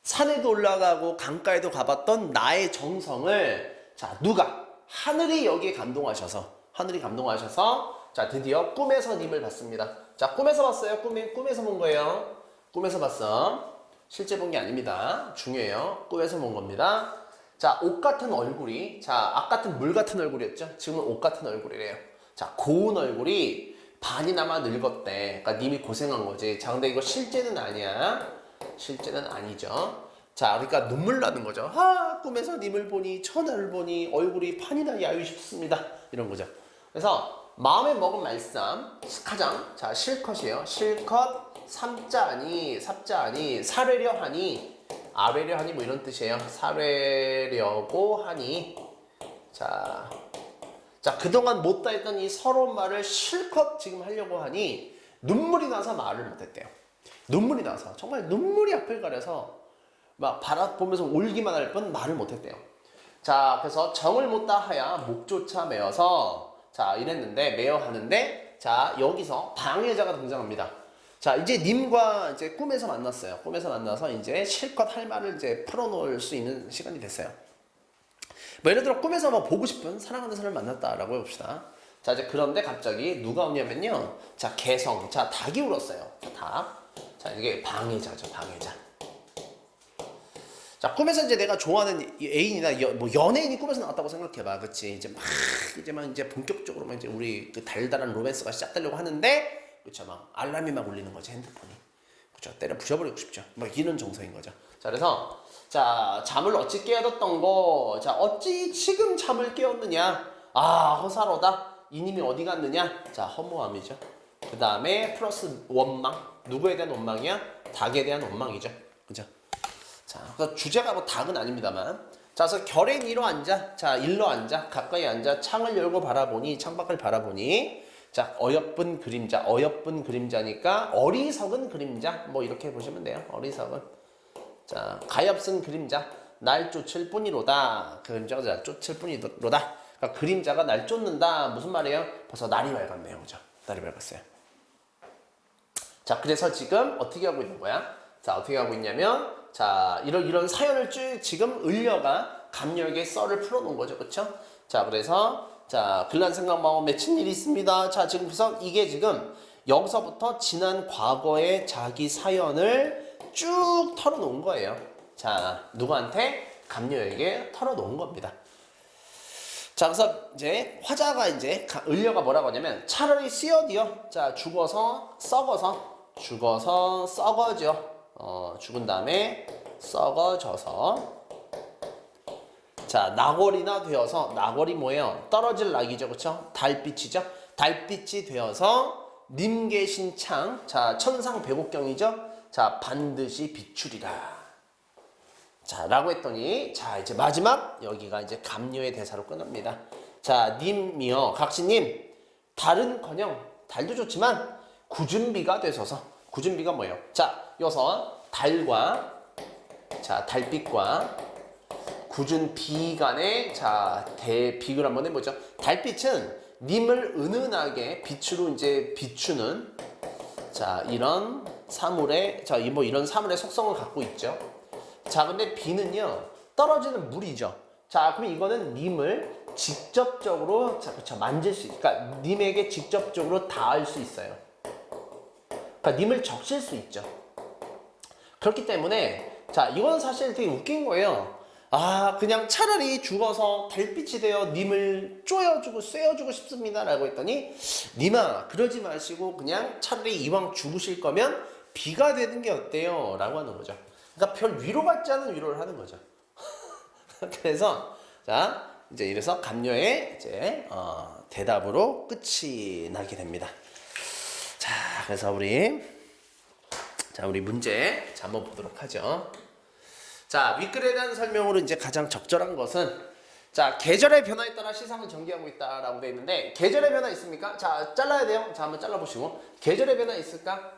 A: 산에도 올라가고 강가에도 가봤던 나의 정성을 자, 누가? 하늘이 여기에 감동하셔서 자, 드디어 꿈에서 님을 봤습니다. 자, 꿈에서 봤어요. 꿈에서 본 거예요. 꿈에서 봤어. 실제 본 게 아닙니다. 중요해요. 꿈에서 본 겁니다. 자, 옷 같은 얼굴이, 자, 악 같은 물 같은 얼굴이었죠. 지금은 옷 같은 얼굴이래요. 자, 고운 얼굴이 반이나마 늙었대. 그러니까 님이 고생한 거지. 자, 근데 이거 실제는 아니야. 실제는 아니죠. 자, 그러니까 눈물 나는 거죠. 꿈에서 님을 보니, 천하를 보니, 얼굴이 판이나 야위셨습니다. 이런 거죠. 그래서, 마음에 먹은 말씀, 가장, 자, 실컷이에요. 실컷, 삼자하니, 삽자하니, 사뢰려 하니, 아뢰려 하니, 뭐 이런 뜻이에요. 사뢰려고 하니. 자, 그동안 못다 했던 이 서러운 말을 실컷 지금 하려고 하니, 눈물이 나서 말을 못했대요. 눈물이 나서, 정말 눈물이 앞을 가려서, 막 바라보면서 울기만 할 뿐 말을 못했대요. 자, 그래서 정을 못다 하야 목조차 메어서 자, 이랬는데 메어 하는데 자, 여기서 방해자가 등장합니다. 자, 이제 님과 이제 꿈에서 만났어요. 꿈에서 만나서 이제 실컷 할 말을 이제 풀어놓을 수 있는 시간이 됐어요. 뭐 예를 들어 꿈에서 뭐 보고 싶은 사랑하는 사람을 만났다라고 해봅시다. 자, 이제 그런데 갑자기 누가 오냐면요. 자, 개성. 자, 닭이 울었어요. 자, 닭. 자, 이게 방해자죠. 방해자. 자, 꿈에서 이제 내가 좋아하는 애인이나 뭐 연예인이 꿈에서 나왔다고 생각해봐. 그치? 이제 본격적으로 이제 우리 그 달달한 로맨스가 시작되려고 하는데, 그쵸? 막 알람이 막 울리는 거지, 핸드폰이. 그쵸? 때려 부셔버리고 싶죠. 막 이런 정서인 거죠. 자, 그래서, 자, 잠을 어찌 깨어졌던 거, 자, 어찌 지금 잠을 깨웠느냐? 허사로다. 이님이 어디 갔느냐? 자, 허무함이죠. 그 다음에 플러스 원망. 누구에 대한 원망이야? 닭에 대한 원망이죠. 그죠? 자, 그래서 주제가 뭐 닭은 아닙니다만. 자, 그래서 결엔 이로 앉아. 자, 일로 앉아. 가까이 앉아. 창을 열고 바라보니, 창밖을 바라보니. 자, 어여쁜 그림자니까 어리석은 그림자. 뭐 이렇게 보시면 돼요. 어리석은. 자, 가엾은 그림자. 날 쫓을 뿐이로다. 그림자가 쫓을 뿐이로다. 그러니까 그림자가 날 쫓는다. 무슨 말이에요? 벌써 날이 밝았네요. 그죠? 날이 밝았어요. 자, 그래서 지금 어떻게 하고 있는 거야? 자, 어떻게 하고 있냐면, 자, 이런 사연을 쭉 지금 을려가 감열게 썰을 풀어놓은 거죠. 그쵸? 자, 그래서, 자, 글란 생각마음 맺힌 일이 있습니다. 자, 지금 그래서 이게 지금 여기서부터 지난 과거의 자기 사연을 쭉 털어놓은 거예요. 자, 누구한테? 감열에게 털어놓은 겁니다. 자, 그래서 이제 화자가 이제 을려가 뭐라고 하냐면 차라리 쓰여디어. 자, 죽어서 썩어져. 죽은 다음에 썩어져서 자, 낙월이나 되어서, 낙월이 뭐예요? 떨어질 낙이죠, 그쵸? 달빛이죠? 달빛이 되어서 님 계신 창, 자, 천상백옥경이죠? 자, 반드시 비추리라. 자, 라고 했더니, 자, 이제 마지막, 여기가 이제 감료의 대사로 끝납니다. 자, 님이여, 각시님, 달은커녕, 달도 좋지만, 굳은 비가 되소서. 굳은 비가 뭐예요? 자, 여기서 달과, 자, 달빛과 굳은 비 간의, 자, 비교를 한번 해보죠. 달빛은 님을 은은하게 빛으로 이제 비추는, 자, 이런 사물의, 자, 뭐 이런 사물의 속성을 갖고 있죠. 자, 근데 비는요, 떨어지는 물이죠. 자, 그럼 이거는 님을 직접적으로, 자, 그쵸, 만질 수, 그러니까 님에게 직접적으로 닿을 수 있어요. 그러니까 님을 적실 수 있죠. 그렇기 때문에, 자, 이건 사실 되게 웃긴 거예요. 아, 그냥 차라리 죽어서 달빛이 되어 님을 쪼여주고 쐬어주고 싶습니다. 라고 했더니, 님아, 그러지 마시고 그냥 차라리 이왕 죽으실 거면 비가 되는 게 어때요? 라고 하는 거죠. 그러니까 별 위로받지 않은 위로를 하는 거죠. 그래서, 자, 이제 이래서 감료의 이제, 대답으로 끝이 나게 됩니다. 자, 그래서 우리 문제, 자, 한번 보도록 하죠. 자, 윗글에 대한 설명으로 이제 가장 적절한 것은, 자, 계절의 변화에 따라 시상을 전개하고 있다라고 되어 있는데, 계절의 변화 있습니까? 자, 잘라야 돼요. 자, 한번 잘라보시고. 계절의 변화 있을까?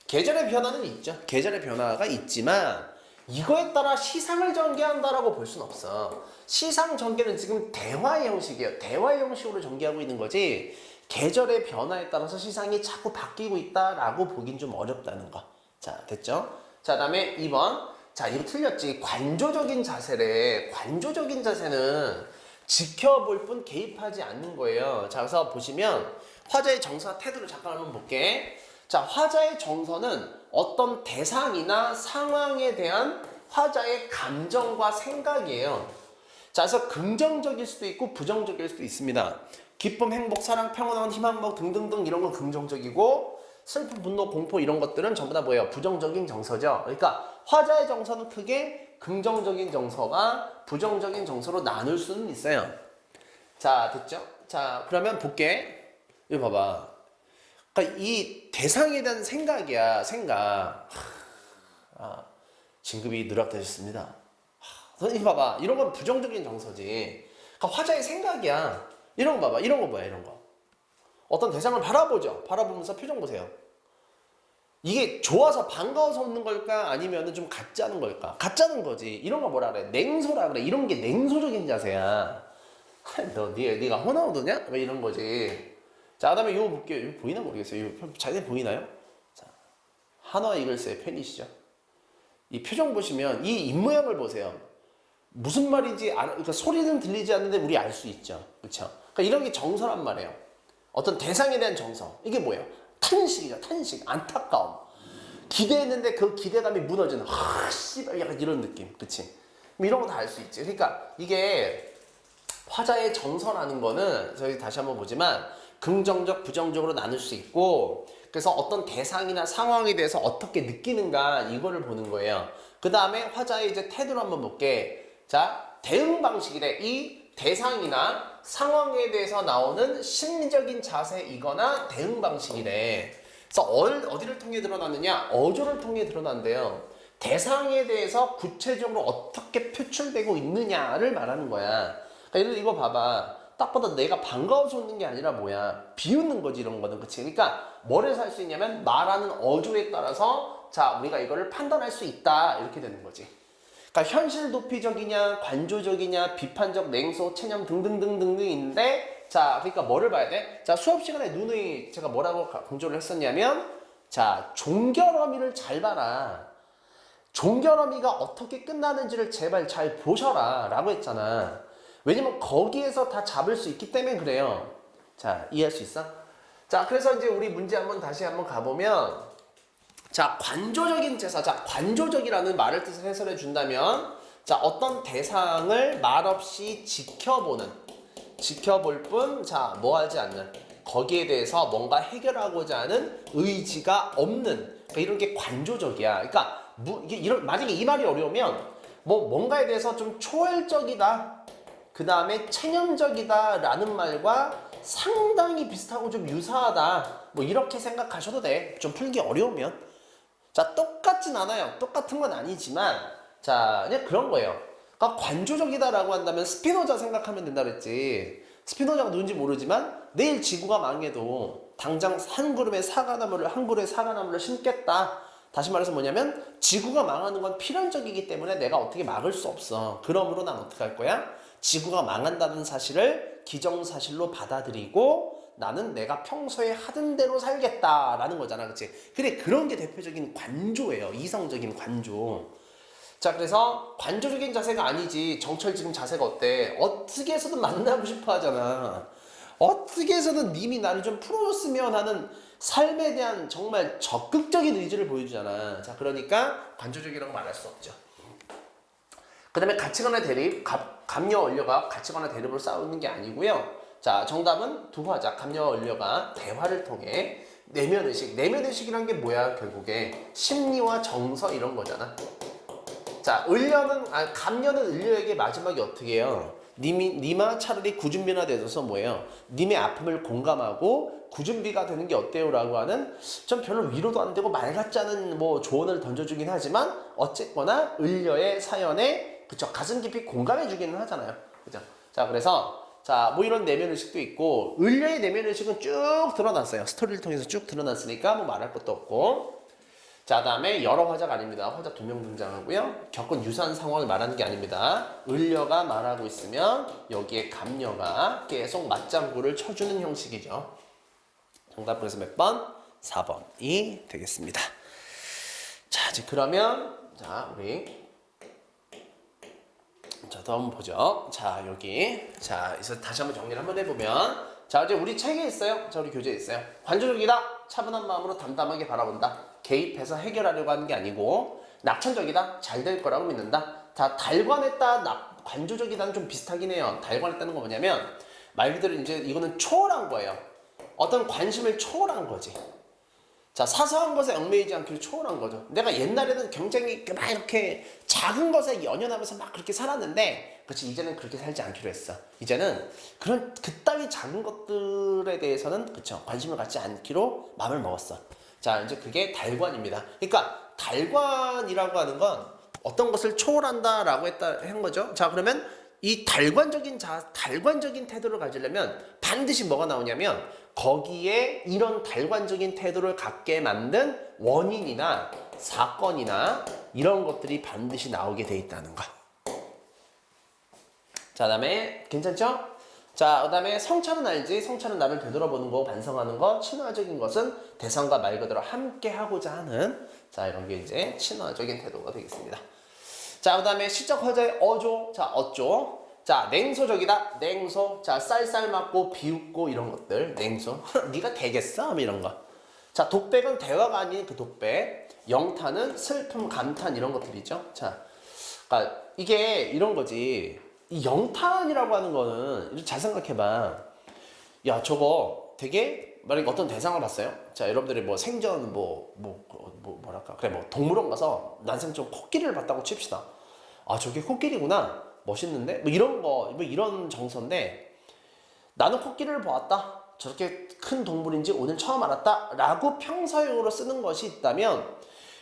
A: 계절의 변화는 있죠. 계절의 변화가 있지만, 이거에 따라 시상을 전개한다라고 볼 수는 없어. 시상 전개는 지금 대화의 형식이에요. 대화의 형식으로 전개하고 있는 거지, 계절의 변화에 따라서 시상이 자꾸 바뀌고 있다라고 보긴 좀 어렵다는 거. 자, 됐죠? 자, 다음에 2번. 자, 이거 틀렸지. 관조적인 자세래. 관조적인 자세는 지켜볼 뿐 개입하지 않는 거예요. 자, 그래서 보시면 화자의 정서와 태도를 잠깐 한번 볼게. 자, 화자의 정서는 어떤 대상이나 상황에 대한 화자의 감정과 생각이에요. 자, 그래서 긍정적일 수도 있고 부정적일 수도 있습니다. 기쁨, 행복, 사랑, 평온함, 희망, 등등등 이런 건 긍정적이고, 슬픔, 분노, 공포 이런 것들은 전부 다 뭐예요? 부정적인 정서죠. 그러니까 화자의 정서는 크게 긍정적인 정서와 부정적인 정서로 나눌 수는 있어요. 자, 됐죠? 자, 그러면 볼게. 이거 봐봐. 그러니까 이 대상에 대한 생각이야. 생각. 진급이 누락되셨습니다. 선생님 봐봐. 이런 건 부정적인 정서지. 그러니까 화자의 생각이야. 이런 거 봐봐. 이런 거 뭐야? 이런 거. 어떤 대상을 바라보죠. 바라보면서 표정 보세요. 이게 좋아서 반가워서 웃는 걸까? 아니면 좀 가짜는 걸까? 가짜는 거지. 이런 거 뭐라 그래? 냉소라 그래. 이런 게 냉소적인 자세야. 네가 호나우드냐? 왜 이런 거지. 자, 그다음에 이거 볼게요. 이거 보이나 모르겠어요. 이거 자세히 보이나요? 자, 한화 이글스의 팬이시죠? 이 표정 보시면 이 입모양을 보세요. 무슨 말인지 그러니까 소리는 들리지 않는데 우리 알 수 있죠. 그렇죠? 그러니까 이런 게 정서란 말이에요. 어떤 대상에 대한 정서. 이게 뭐예요? 탄식이죠. 탄식. 안타까움. 기대했는데 그 기대감이 무너지는, 씨발, 약간 이런 느낌. 그치? 이런 거 다 알 수 있지. 그러니까 이게 화자의 정서라는 거는 저희 다시 한번 보지만 긍정적, 부정적으로 나눌 수 있고, 그래서 어떤 대상이나 상황에 대해서 어떻게 느끼는가 이거를 보는 거예요. 그 다음에 화자의 이제 태도를 한번 볼게. 자, 대응 방식이래. 이 대상이나 상황에 대해서 나오는 심리적인 자세이거나 대응 방식이래. 그래서 어디를 통해 드러나느냐? 어조를 통해 드러난대요. 대상에 대해서 구체적으로 어떻게 표출되고 있느냐를 말하는 거야. 그러니까 이거 봐봐. 딱 봐도 내가 반가워서 웃는 게 아니라 뭐야? 비웃는 거지, 이런 거는. 그치? 그러니까 뭐를 살 수 있냐면 말하는 어조에 따라서 자, 우리가 이거를 판단할 수 있다. 이렇게 되는 거지. 그러니까 현실 도피적이냐, 관조적이냐, 비판적, 냉소, 체념 등등등등등인데, 자, 그러니까 뭐를 봐야 돼? 자, 수업 시간에 누누이 제가 뭐라고 강조를 했었냐면, 자, 종결어미를 잘 봐라. 종결어미가 어떻게 끝나는지를 제발 잘 보셔라 라고 했잖아. 왜냐면 거기에서 다 잡을 수 있기 때문에 그래요. 자, 이해할 수 있어? 자, 그래서 이제 우리 문제 다시 한번 가보면, 자, 관조적인 제사. 자, 관조적이라는 말을 뜻을 해설해 준다면, 자, 어떤 대상을 말없이 지켜볼 뿐, 자, 뭐 하지 않는, 거기에 대해서 뭔가 해결하고자 하는 의지가 없는, 그러니까 이런 게 관조적이야. 그러니까, 만약에 이 말이 어려우면, 뭔가에 대해서 좀 초월적이다. 그 다음에 체념적이다라는 말과 상당히 비슷하고 좀 유사하다. 뭐 이렇게 생각하셔도 돼. 좀 풀기 어려우면. 자, 똑같진 않아요. 똑같은 건 아니지만 자, 그냥 그런 거예요. 그러니까 관조적이다라고 한다면 스피노자 생각하면 된다 그랬지. 스피노자가 누군지 모르지만 내일 지구가 망해도 당장 한 그루의 사과나무를 심겠다. 다시 말해서 뭐냐면 지구가 망하는 건 필연적이기 때문에 내가 어떻게 막을 수 없어. 그러므로 난 어떻게 할 거야? 지구가 망한다는 사실을 기정사실로 받아들이고 나는 내가 평소에 하던 대로 살겠다라는 거잖아. 그치? 그래, 그런 게 대표적인 관조예요. 이성적인 관조. 자, 그래서 관조적인 자세가 아니지. 정철 지금 자세가 어때? 어떻게 해서든 만나고 싶어 하잖아. 어떻게 해서든 님이 나를 좀 풀어줬으면 하는 삶에 대한 정말 적극적인 의지를 보여주잖아. 자, 그러니까 관조적이라고 말할 수 없죠. 그 다음에 가치관의 대립, 감여 원료가 가치관의 대립으로 싸우는 게 아니고요. 자, 정답은 두 화자, 감여 원료가 대화를 통해 내면의식. 내면의식이란 게 뭐야? 결국에 심리와 정서 이런 거잖아. 자, 감여는 을려에게 마지막에 어떻게 해요? 님아 차라리 구준비나 되어서 뭐예요? 님의 아픔을 공감하고 구준비가 되는 게 어때요? 라고 하는 좀 별로 위로도 안 되고 말 같지 않은 뭐 조언을 던져주긴 하지만 어쨌거나 을려의 사연에 그쵸, 가슴 깊이 공감해 주기는 하잖아요. 그죠? 자, 그래서 자, 뭐 이런 내면의식도 있고 을려의 내면의식은 쭉 드러났어요. 스토리를 통해서 쭉 드러났으니까 뭐 말할 것도 없고. 자, 다음에 여러 화자가 아닙니다. 화자 2명 등장하고요. 겪은 유사한 상황을 말하는 게 아닙니다. 을려가 말하고 있으면 여기에 감려가 계속 맞장구를 쳐주는 형식이죠. 정답 그래서 몇 번? 4번이 되겠습니다. 자, 이제 그러면 자, 우리 자, 다음 보죠. 자, 여기 자, 그래서 다시 한번 정리를 한번 해보면 자, 이제 우리 책에 있어요. 자, 우리 교재에 있어요. 관조적이다. 차분한 마음으로 담담하게 바라본다. 개입해서 해결하려고 하는 게 아니고 낙천적이다. 잘 될 거라고 믿는다. 자, 달관했다, 관조적이다는 좀 비슷하긴 해요. 달관했다는 건 뭐냐면 말 그대로 이제 이거는 초월한 거예요. 어떤 관심을 초월한 거지. 자, 사소한 것에 얽매이지 않기로 초월한 거죠. 내가 옛날에는 굉장히 막 이렇게 작은 것에 연연하면서 막 그렇게 살았는데 그렇지, 이제는 그렇게 살지 않기로 했어. 이제는 그따위 작은 것들에 대해서는 그쵸, 관심을 갖지 않기로 마음을 먹었어. 자, 이제 그게 달관입니다. 그러니까 달관이라고 하는 건 어떤 것을 초월한다라고 한 거죠. 자, 그러면 이 달관적인 태도를 가지려면 반드시 뭐가 나오냐면 거기에 이런 달관적인 태도를 갖게 만든 원인이나 사건이나 이런 것들이 반드시 나오게 돼 있다는 거. 자, 다음에 괜찮죠? 자, 그 다음에 성찰은 알지? 성찰은 나를 되돌아보는 거, 반성하는 거. 친화적인 것은 대상과 말 그대로 함께 하고자 하는 자, 이런 게 이제 친화적인 태도가 되겠습니다. 자, 그 다음에 시적 허자의 어조. 자, 어조. 자, 냉소적이다. 냉소. 자, 쌀쌀 맞고 비웃고 이런 것들. 냉소. 네가 되겠어? 뭐 이런 거. 자, 독백은 대화가 아닌 그 독백. 영탄은 슬픔, 감탄 이런 것들이죠. 자, 그러니까 이게 이런 거지. 이 영탄이라고 하는 거는 잘 생각해봐. 야, 저거 되게 만약에 어떤 대상을 봤어요. 자, 여러분들이 뭐 생전 뭐랄까, 그래, 뭐 동물원 가서 난생처럼 코끼리를 봤다고 칩시다. 아, 저게 코끼리구나. 멋있는데? 뭐 이런 거, 뭐 이런 정서인데 나는 코끼리를 보았다. 저렇게 큰 동물인지 오늘 처음 알았다. 라고 평사용으로 쓰는 것이 있다면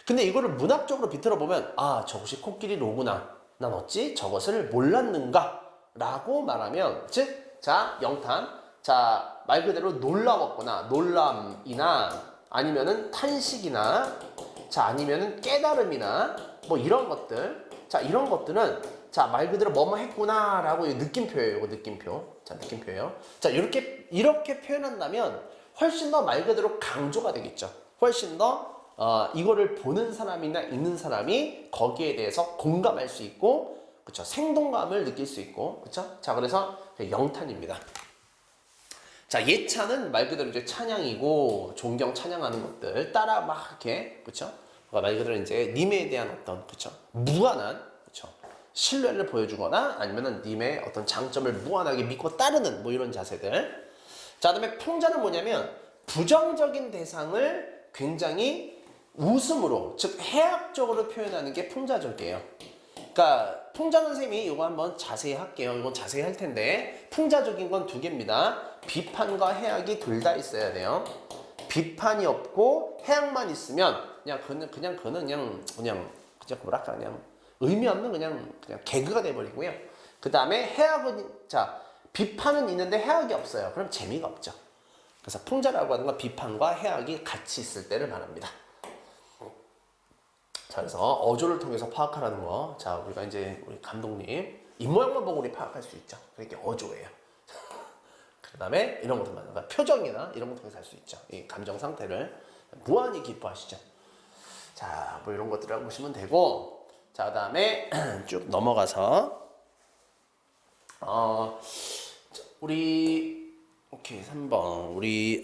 A: 근데 이거를 문학적으로 비틀어 보면 아, 저것이 코끼리 로구나. 난 어찌 저것을 몰랐는가? 라고 말하면 즉, 자, 영탄. 자, 말 그대로 놀라웠거나 놀람이나 아니면은 탄식이나 자, 아니면은 깨달음이나 뭐 이런 것들. 자, 이런 것들은 자, 말 그대로 뭐뭐 했구나 라고 느낌표예요. 이거 느낌표. 자, 느낌표예요. 자, 이렇게 표현한다면 훨씬 더 말 그대로 강조가 되겠죠. 훨씬 더 이거를 보는 사람이나 읽는 사람이 거기에 대해서 공감할 수 있고, 그쵸, 생동감을 느낄 수 있고, 그쵸. 자, 그래서 영탄입니다. 자, 예찬은 말 그대로 이제 찬양이고 존경 찬양하는 것들 따라 막 이렇게, 그쵸. 말 그대로 이제 님에 대한 어떤, 그쵸, 무한한, 그쵸, 신뢰를 보여주거나 아니면은 님의 어떤 장점을 무한하게 믿고 따르는 뭐 이런 자세들. 자, 그다음에 풍자는 뭐냐면 부정적인 대상을 굉장히 웃음으로, 즉 해학적으로 표현하는 게 풍자적이에요. 그러니까 풍자는 셈이 이거 한번 자세히 할게요. 이건 자세히 할 텐데 풍자적인 건 두 개입니다. 비판과 해악이 둘 다 있어야 돼요. 비판이 없고 해악만 있으면 그냥 뭐랄까 그냥 의미 없는 그냥 개그가 돼버리고요. 그 다음에 해악은 자 비판은 있는데 해악이 없어요. 그럼 재미가 없죠. 그래서 풍자라고 하는 건 비판과 해악이 같이 있을 때를 말합니다. 자, 그래서 어조를 통해서 파악하라는 거. 자, 우리가 이제 우리 감독님 입모양만 보고 우리 파악할 수 있죠. 그게 어조예요. 그 다음에 이런 것도 많아요. 그러니까 표정이나 이런 것 통해서 할 수 있죠. 이 감정 상태를 무한히 기뻐하시죠. 자, 뭐 이런 것들을 보시면 되고, 자, 그 다음에 쭉 넘어가서 우리 오케이 3번 우리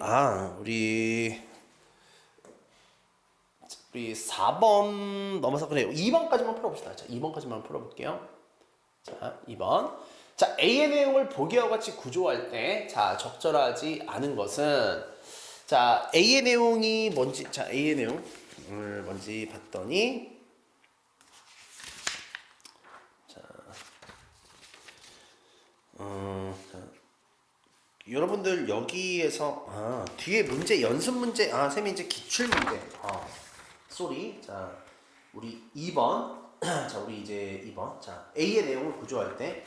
A: 4번 넘어서 그래요. 2번까지만 풀어봅시다. 자, 2번까지만 풀어볼게요. 자, 2번. 자, A의 내용을 보기와 같이 구조할 때, 자, 적절하지 않은 것은, 자, A의 내용이 뭔지, 자, A의 내용을 뭔지 봤더니, 자, 여러분들 여기에서, 뒤에 문제, 연습 문제, 쌤이 이제 기출 문제, 쏘리. 자, 우리 2번. 자, 우리 이제 2번. 자, A의 내용을 구조할 때.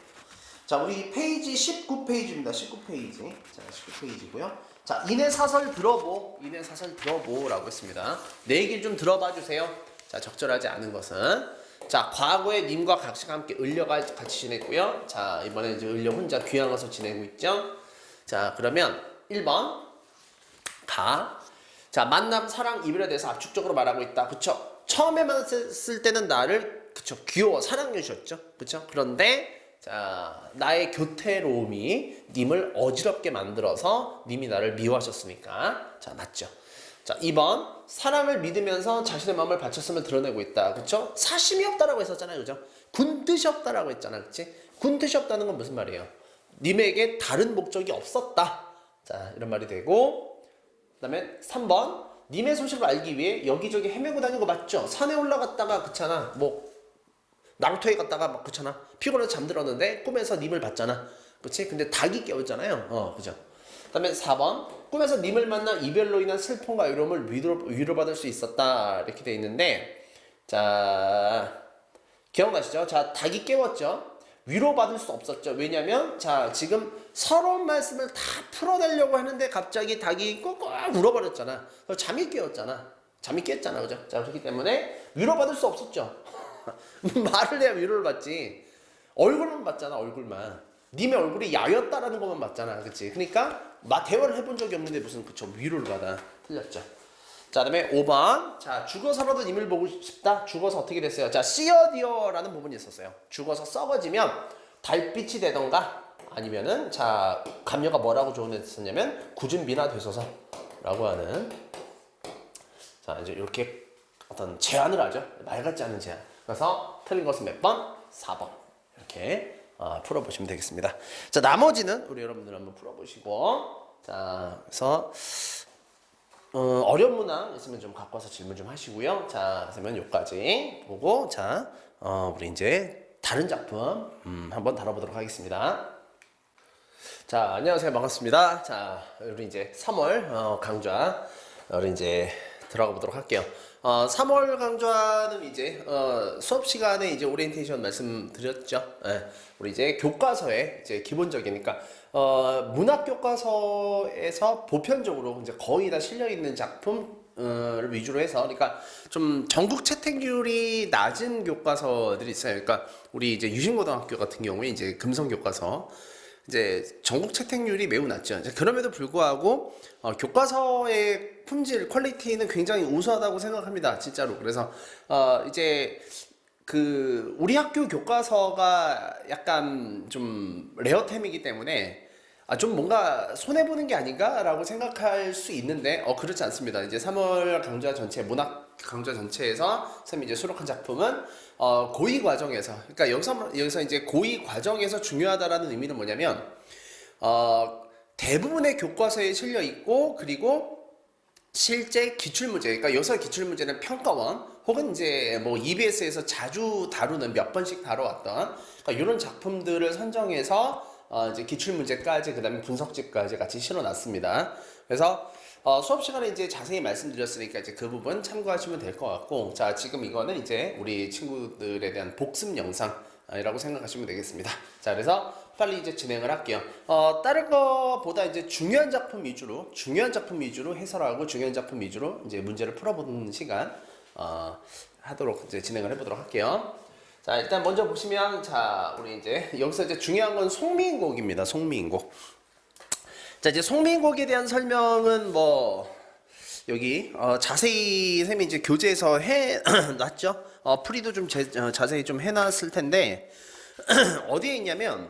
A: 자, 우리 페이지 19페이지입니다. 19페이지. 자, 19페이지고요. 자, 이내 사설 들어보. 이내 사설 들어보라고 했습니다. 내 얘기를 좀 들어봐 주세요. 자, 적절하지 않은 것은. 자, 과거에 님과 각시가 함께 을려가 같이 지냈고요. 자, 이번에 이제 을려 혼자 귀향 가서 지내고 있죠. 자, 그러면 1번. 자, 만남, 사랑, 이별에 대해서 압축적으로 말하고 있다. 그쵸? 처음에 만났을 때는 나를, 그쵸? 귀여워, 사랑해주셨죠? 그쵸? 그런데, 자, 나의 교태로움이 님을 어지럽게 만들어서 님이 나를 미워하셨으니까. 자, 맞죠? 자, 2번. 사람을 믿으면서 자신의 마음을 바쳤음을 드러내고 있다. 그쵸? 사심이 없다라고 했었잖아요. 그죠? 군뜻이 없다라고 했잖아. 그치? 군뜻이 없다는 건 무슨 말이에요? 님에게 다른 목적이 없었다. 자, 이런 말이 되고, 그 다음에 3번. 님의 소식을 알기 위해 여기저기 헤매고 다니는 거 맞죠? 산에 올라갔다가 그렇잖아. 뭐 나루토에 갔다가 막 그렇잖아. 피곤해서 잠들었는데 꿈에서 님을 봤잖아. 그치? 근데 닭이 깨웠잖아요. 그죠? 그 다음에 4번. 꿈에서 님을 만나 이별로 인한 슬픔과 외로움을 위로받을 수 있었다. 이렇게 돼 있는데, 자, 기억나시죠? 자, 닭이 깨웠죠? 위로받을 수 없었죠. 왜냐면, 자, 지금 서러운 말씀을 다 풀어내려고 하는데 갑자기 닭이 꾹꾹 울어버렸잖아. 그래서 잠이 깨웠잖아. 잠이 깼잖아. 그죠? 자, 그렇기 때문에 위로받을 수 없었죠. 말을 해야 위로를 받지. 얼굴만 봤잖아, 얼굴만. 님의 얼굴이 야였다라는 것만 봤잖아. 그치? 그러니까, 대화를 해본 적이 없는데 무슨, 그쵸, 위로를 받아. 틀렸죠. 자, 그 다음에 5번. 자, 죽어서라도 님을 보고 싶다. 죽어서 어떻게 됐어요? 자, 씨어디어라는 부분이 있었어요. 죽어서 썩어지면 달빛이 되던가 아니면은, 자, 감녀가 뭐라고 조언했었냐면 굳은 미나 되소서 라고 하는, 자, 이제 이렇게 어떤 제안을 하죠. 말 같지 않은 제안. 그래서 틀린 것은 몇 번? 4번. 이렇게 풀어보시면 되겠습니다. 자, 나머지는 우리 여러분들 한번 풀어보시고, 자, 그래서 어려운 문항 있으면 좀 갖고 와서 질문 좀 하시고요. 자, 그러면 여기까지 보고, 자, 우리 이제 다른 작품 한번 다뤄보도록 하겠습니다. 자, 안녕하세요. 반갑습니다. 자, 우리 이제 3월 강좌 우리 이제 들어가 보도록 할게요. 3월 강좌는 이제 수업 시간에 이제 오리엔테이션 말씀드렸죠. 우리 이제 교과서에 이제 기본적이니까 문학 교과서에서 보편적으로 이제 거의 다 실려 있는 작품을 위주로 해서, 그러니까 좀 전국 채택률이 낮은 교과서들이 있어요. 그러니까 우리 이제 유신고등학교 같은 경우에 이제 금성 교과서 이제 전국 채택률이 매우 낮죠. 그럼에도 불구하고 교과서의 품질, 퀄리티는 굉장히 우수하다고 생각합니다. 진짜로. 그래서 이제 그 우리 학교 교과서가 약간 좀 레어템이기 때문에 좀 뭔가 손해보는 게 아닌가라고 생각할 수 있는데 그렇지 않습니다. 이제 3월 강좌 전체, 문학 강좌 전체에서 쌤이 이제 수록한 작품은 고의 과정에서, 그러니까 여기서 이제 고의 과정에서 중요하다라는 의미는 뭐냐면 대부분의 교과서에 실려 있고, 그리고 실제 기출문제, 그러니까 요새 기출문제는 평가원 혹은 이제 뭐 EBS에서 자주 다루는 몇 번씩 다뤄왔던 그러니까 이런 작품들을 선정해서 이제 기출문제까지 그다음에 분석집까지 같이 실어놨습니다. 그래서 수업 시간에 이제 자세히 말씀드렸으니까 이제 그 부분 참고하시면 될 것 같고, 자 지금 이거는 이제 우리 친구들에 대한 복습 영상이라고 생각하시면 되겠습니다. 자 그래서 빨리 이제 진행을 할게요. 다른 거보다 이제 중요한 작품 위주로 해설하고 중요한 작품 위주로 이제 문제를 풀어보는 시간 하도록 이제 진행을 해보도록 할게요. 자 일단 먼저 보시면 자 우리 이제 여기서 이제 중요한 건 송미인곡입니다. 송미인곡. 자 이제 송미인곡에 대한 설명은 뭐 여기 자세히 쌤이 이제 교재에서 해놨죠. 풀이도 좀 자세히 좀 해놨을 텐데 어디에 있냐면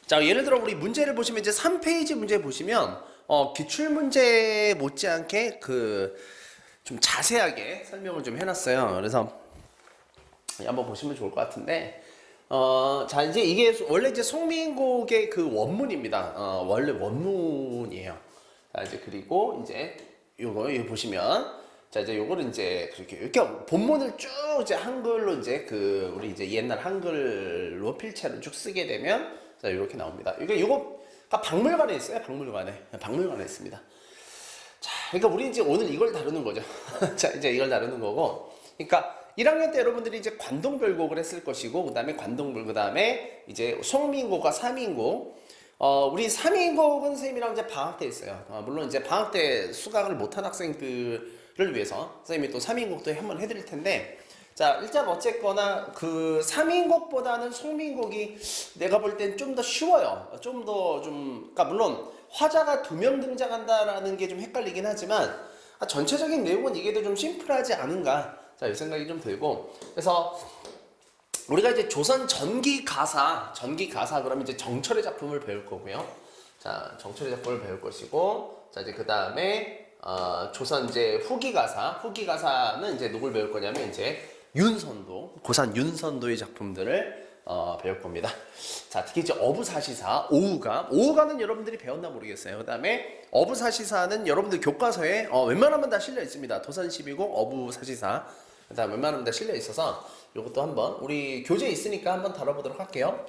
A: 자 예를 들어 우리 문제를 보시면 이제 3페이지 문제 보시면 기출 문제 못지않게 그 좀 자세하게 설명을 좀 해놨어요. 그래서 한번 보시면 좋을 것 같은데 자 이제 이게 원래 이제 송미인곡의 그 원문입니다. 원래 원문이에요. 자 이제 그리고 이제 요거 보시면 자 이제 요거를 이제 이렇게 본문을 쭉 이제 한글로 이제 그 우리 이제 옛날 한글로 필체를 쭉 쓰게 되면 자 이렇게 나옵니다. 요거가 박물관에 있어요. 박물관에 있습니다. 자 그러니까 우리 이제 오늘 이걸 다루는 거죠. 자 이제 이걸 다루는 거고, 그러니까 1학년 때 여러분들이 이제 관동별곡을 했을 것이고, 그 다음에 관동별, 그 다음에 이제 송미인곡과 삼인곡. 우리 삼인곡은 선생님이랑 이제 방학 때 있어요. 물론 이제 방학 때 수강을 못한 학생들을 위해서 선생님이 또 삼인곡도 한번 해드릴 텐데, 자 일단 어쨌거나 그 삼인곡보다는 송미인곡이 내가 볼 땐 좀 더 쉬워요. 그러니까 물론 화자가 2명 등장한다라는 게 좀 헷갈리긴 하지만 전체적인 내용은 이게 더 좀 심플하지 않은가. 자, 이 생각이 좀 들고, 그래서 우리가 이제 조선 전기 가사 그러면 이제 정철의 작품을 배울 거고요. 자, 정철의 작품을 배울 것이고, 자 이제 그 다음에 조선 이제 후기 가사는 이제 누굴 배울 거냐면 이제 고산 윤선도의 작품들을 배울 겁니다. 자, 특히 이제 어부사시사, 오우가는 여러분들이 배웠나 모르겠어요. 그 다음에 어부사시사는 여러분들 교과서에 웬만하면 다 실려 있습니다. 도선 12국 어부사시사. 그 다음 웬만하면 다 실려 있어서 이것도 한번 우리 교재에 있으니까 한번 다뤄보도록 할게요.